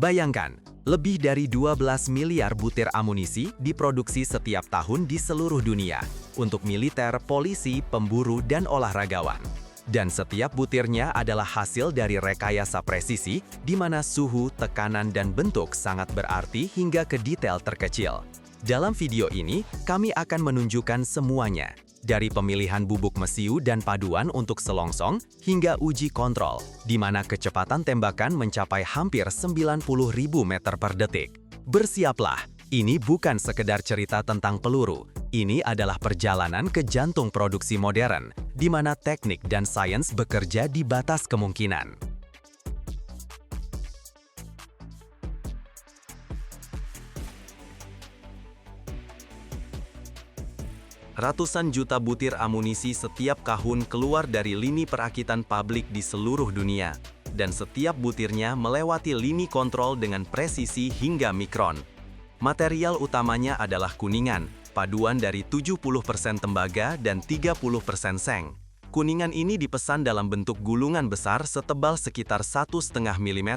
Bayangkan, lebih dari 12 miliar butir amunisi diproduksi setiap tahun di seluruh dunia untuk militer, polisi, pemburu, dan olahragawan. Dan setiap butirnya adalah hasil dari rekayasa presisi di mana suhu, tekanan, dan bentuk sangat berarti hingga ke detail terkecil. Dalam video ini, kami akan menunjukkan semuanya, dari pemilihan bubuk mesiu dan paduan untuk selongsong hingga uji kontrol, di mana kecepatan tembakan mencapai hampir 90.000 meter per detik. Bersiaplah, ini bukan sekedar cerita tentang peluru, ini adalah perjalanan ke jantung produksi modern, di mana teknik dan sains bekerja di batas kemungkinan. Ratusan juta butir amunisi setiap tahun keluar dari lini perakitan pabrik di seluruh dunia, dan setiap butirnya melewati lini kontrol dengan presisi hingga mikron. Material utamanya adalah kuningan, paduan dari 70% tembaga dan 30% seng. Kuningan ini dipesan dalam bentuk gulungan besar setebal sekitar 1,5 mm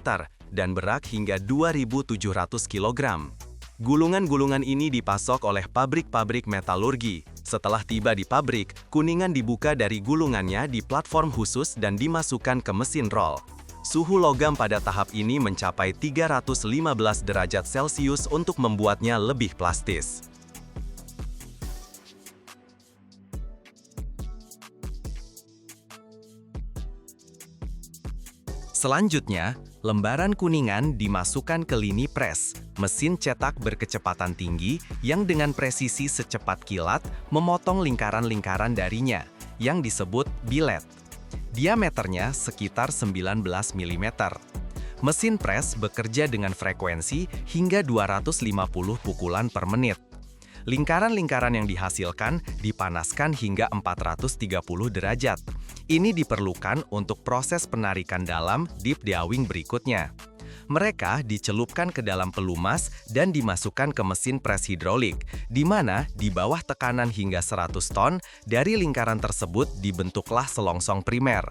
dan berat hingga 2.700 kg. Gulungan-gulungan ini dipasok oleh pabrik-pabrik metalurgi. Setelah tiba di pabrik, kuningan dibuka dari gulungannya di platform khusus dan dimasukkan ke mesin roll. Suhu logam pada tahap ini mencapai 315 derajat Celcius untuk membuatnya lebih plastis. Selanjutnya, lembaran kuningan dimasukkan ke lini pres, mesin cetak berkecepatan tinggi yang dengan presisi secepat kilat memotong lingkaran-lingkaran darinya, yang disebut billet. Diameternya sekitar 19 mm. Mesin pres bekerja dengan frekuensi hingga 250 pukulan per menit. Lingkaran-lingkaran yang dihasilkan dipanaskan hingga 430 derajat. Ini diperlukan untuk proses penarikan dalam deep drawing berikutnya. Mereka dicelupkan ke dalam pelumas dan dimasukkan ke mesin pres hidrolik, di mana di bawah tekanan hingga 100 ton dari lingkaran tersebut dibentuklah selongsong primer.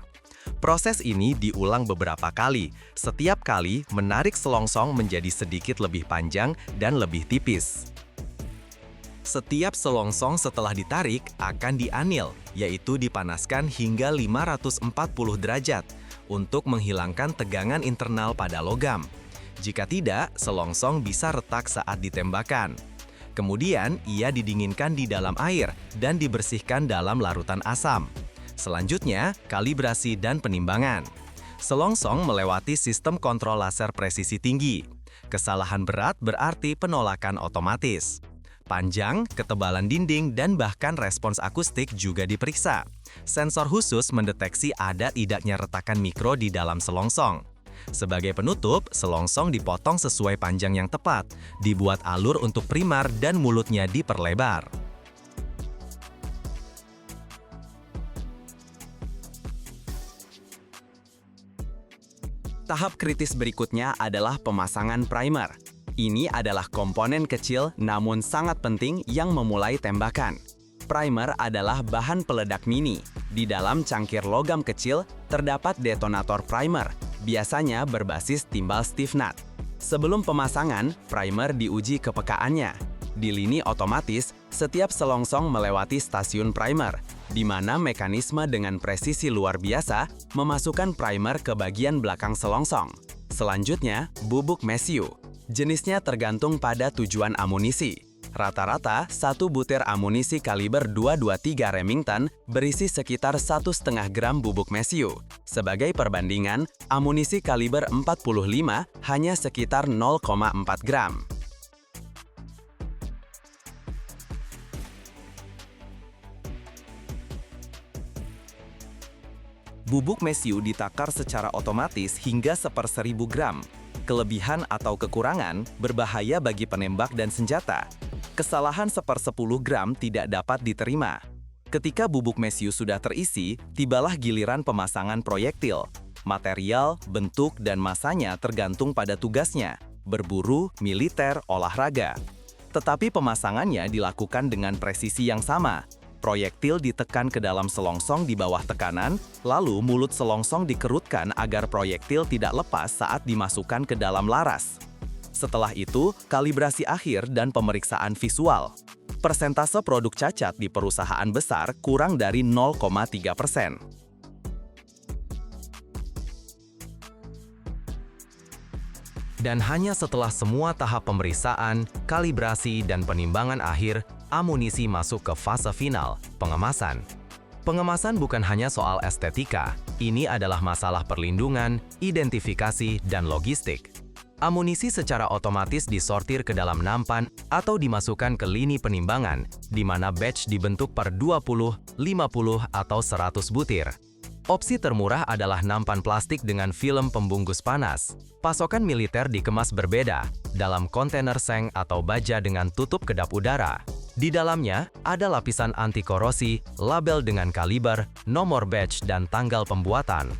Proses ini diulang beberapa kali, setiap kali menarik selongsong menjadi sedikit lebih panjang dan lebih tipis. Setiap selongsong setelah ditarik akan dianil, yaitu dipanaskan hingga 540 derajat untuk menghilangkan tegangan internal pada logam. Jika tidak, selongsong bisa retak saat ditembakkan. Kemudian, ia didinginkan di dalam air dan dibersihkan dalam larutan asam. Selanjutnya, kalibrasi dan penimbangan. Selongsong melewati sistem kontrol laser presisi tinggi. Kesalahan berat berarti penolakan otomatis. Panjang, ketebalan dinding, dan bahkan respons akustik juga diperiksa. Sensor khusus mendeteksi ada tidaknya retakan mikro di dalam selongsong. Sebagai penutup, selongsong dipotong sesuai panjang yang tepat, dibuat alur untuk primer dan mulutnya diperlebar. Tahap kritis berikutnya adalah pemasangan primer. Ini adalah komponen kecil namun sangat penting yang memulai tembakan. Primer adalah bahan peledak mini. Di dalam cangkir logam kecil terdapat detonator primer, biasanya berbasis timbal steve nut. Sebelum pemasangan, primer diuji kepekaannya. Di lini otomatis, setiap selongsong melewati stasiun primer, di mana mekanisme dengan presisi luar biasa memasukkan primer ke bagian belakang selongsong. Selanjutnya, bubuk mesiu. Jenisnya tergantung pada tujuan amunisi. Rata-rata, satu butir amunisi kaliber 223 Remington berisi sekitar 1,5 gram bubuk mesiu. Sebagai perbandingan, amunisi kaliber 45 hanya sekitar 0,4 gram. Bubuk mesiu ditakar secara otomatis hingga 1/1000 gram. Kelebihan atau kekurangan berbahaya bagi penembak dan senjata. Kesalahan 1/10 gram tidak dapat diterima. Ketika bubuk mesiu sudah terisi, tibalah giliran pemasangan proyektil. Material, bentuk, dan masanya tergantung pada tugasnya, berburu, militer, olahraga. Tetapi pemasangannya dilakukan dengan presisi yang sama. Proyektil ditekan ke dalam selongsong di bawah tekanan, lalu mulut selongsong dikerutkan agar proyektil tidak lepas saat dimasukkan ke dalam laras. Setelah itu, kalibrasi akhir dan pemeriksaan visual. Persentase produk cacat di perusahaan besar kurang dari 0,3%. Dan hanya setelah semua tahap pemeriksaan, kalibrasi, dan penimbangan akhir, amunisi masuk ke fase final, pengemasan. Pengemasan bukan hanya soal estetika, ini adalah masalah perlindungan, identifikasi, dan logistik. Amunisi secara otomatis disortir ke dalam nampan atau dimasukkan ke lini penimbangan, di mana batch dibentuk per 20, 50, atau 100 butir. Opsi termurah adalah nampan plastik dengan film pembungkus panas. Pasokan militer dikemas berbeda, dalam kontainer seng atau baja dengan tutup kedap udara. Di dalamnya ada lapisan anti korosi, label dengan kaliber, nomor batch, dan tanggal pembuatan.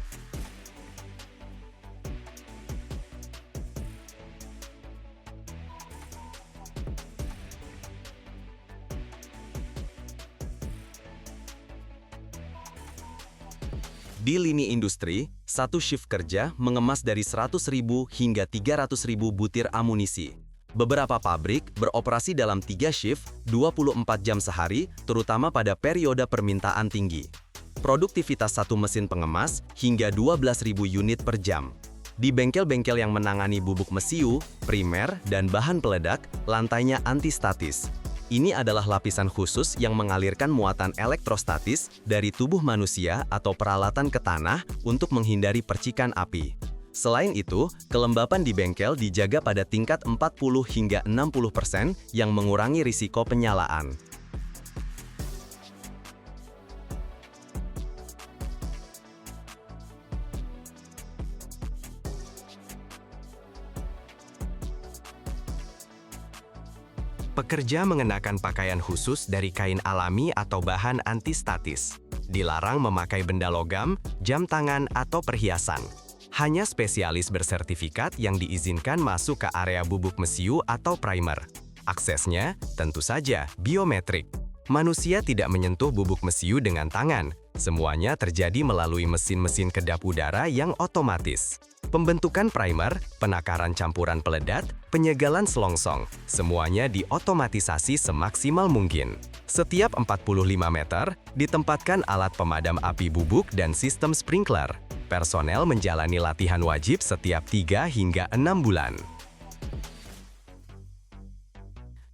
Di lini industri, satu shift kerja mengemas dari 100.000 hingga 300.000 butir amunisi. Beberapa pabrik beroperasi dalam 3 shift 24 jam sehari, terutama pada periode permintaan tinggi. Produktivitas satu mesin pengemas hingga 12.000 unit per jam. Di bengkel-bengkel yang menangani bubuk mesiu, primer, dan bahan peledak, lantainya antistatis. Ini adalah lapisan khusus yang mengalirkan muatan elektrostatis dari tubuh manusia atau peralatan ke tanah untuk menghindari percikan api. Selain itu, kelembapan di bengkel dijaga pada tingkat 40 hingga 60% yang mengurangi risiko penyalaan. Pekerja mengenakan pakaian khusus dari kain alami atau bahan antistatis. Dilarang memakai benda logam, jam tangan, atau perhiasan. Hanya spesialis bersertifikat yang diizinkan masuk ke area bubuk mesiu atau primer. Aksesnya tentu saja biometrik. Manusia tidak menyentuh bubuk mesiu dengan tangan. Semuanya terjadi melalui mesin-mesin kedap udara yang otomatis. Pembentukan primer, penakaran campuran peledak, penyegalan selongsong, semuanya diotomatisasi semaksimal mungkin. Setiap 45 meter, ditempatkan alat pemadam api bubuk dan sistem sprinkler. Personel menjalani latihan wajib setiap 3 hingga 6 bulan.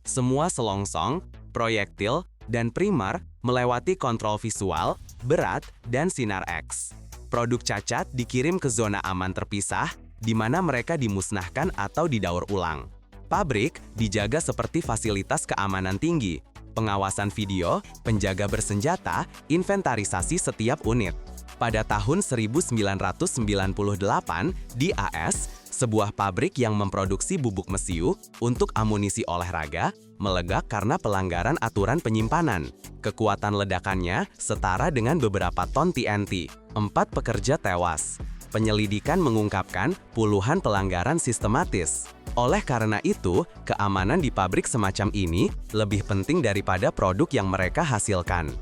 Semua selongsong, proyektil, dan primer melewati kontrol visual, berat, dan sinar X. Produk cacat dikirim ke zona aman terpisah, di mana mereka dimusnahkan atau didaur ulang. Pabrik dijaga seperti fasilitas keamanan tinggi, pengawasan video, penjaga bersenjata, inventarisasi setiap unit. Pada tahun 1998, di AS, sebuah pabrik yang memproduksi bubuk mesiu untuk amunisi olahraga meledak karena pelanggaran aturan penyimpanan. Kekuatan ledakannya setara dengan beberapa ton TNT. 4 pekerja tewas. Penyelidikan mengungkapkan puluhan pelanggaran sistematis. Oleh karena itu, keamanan di pabrik semacam ini lebih penting daripada produk yang mereka hasilkan.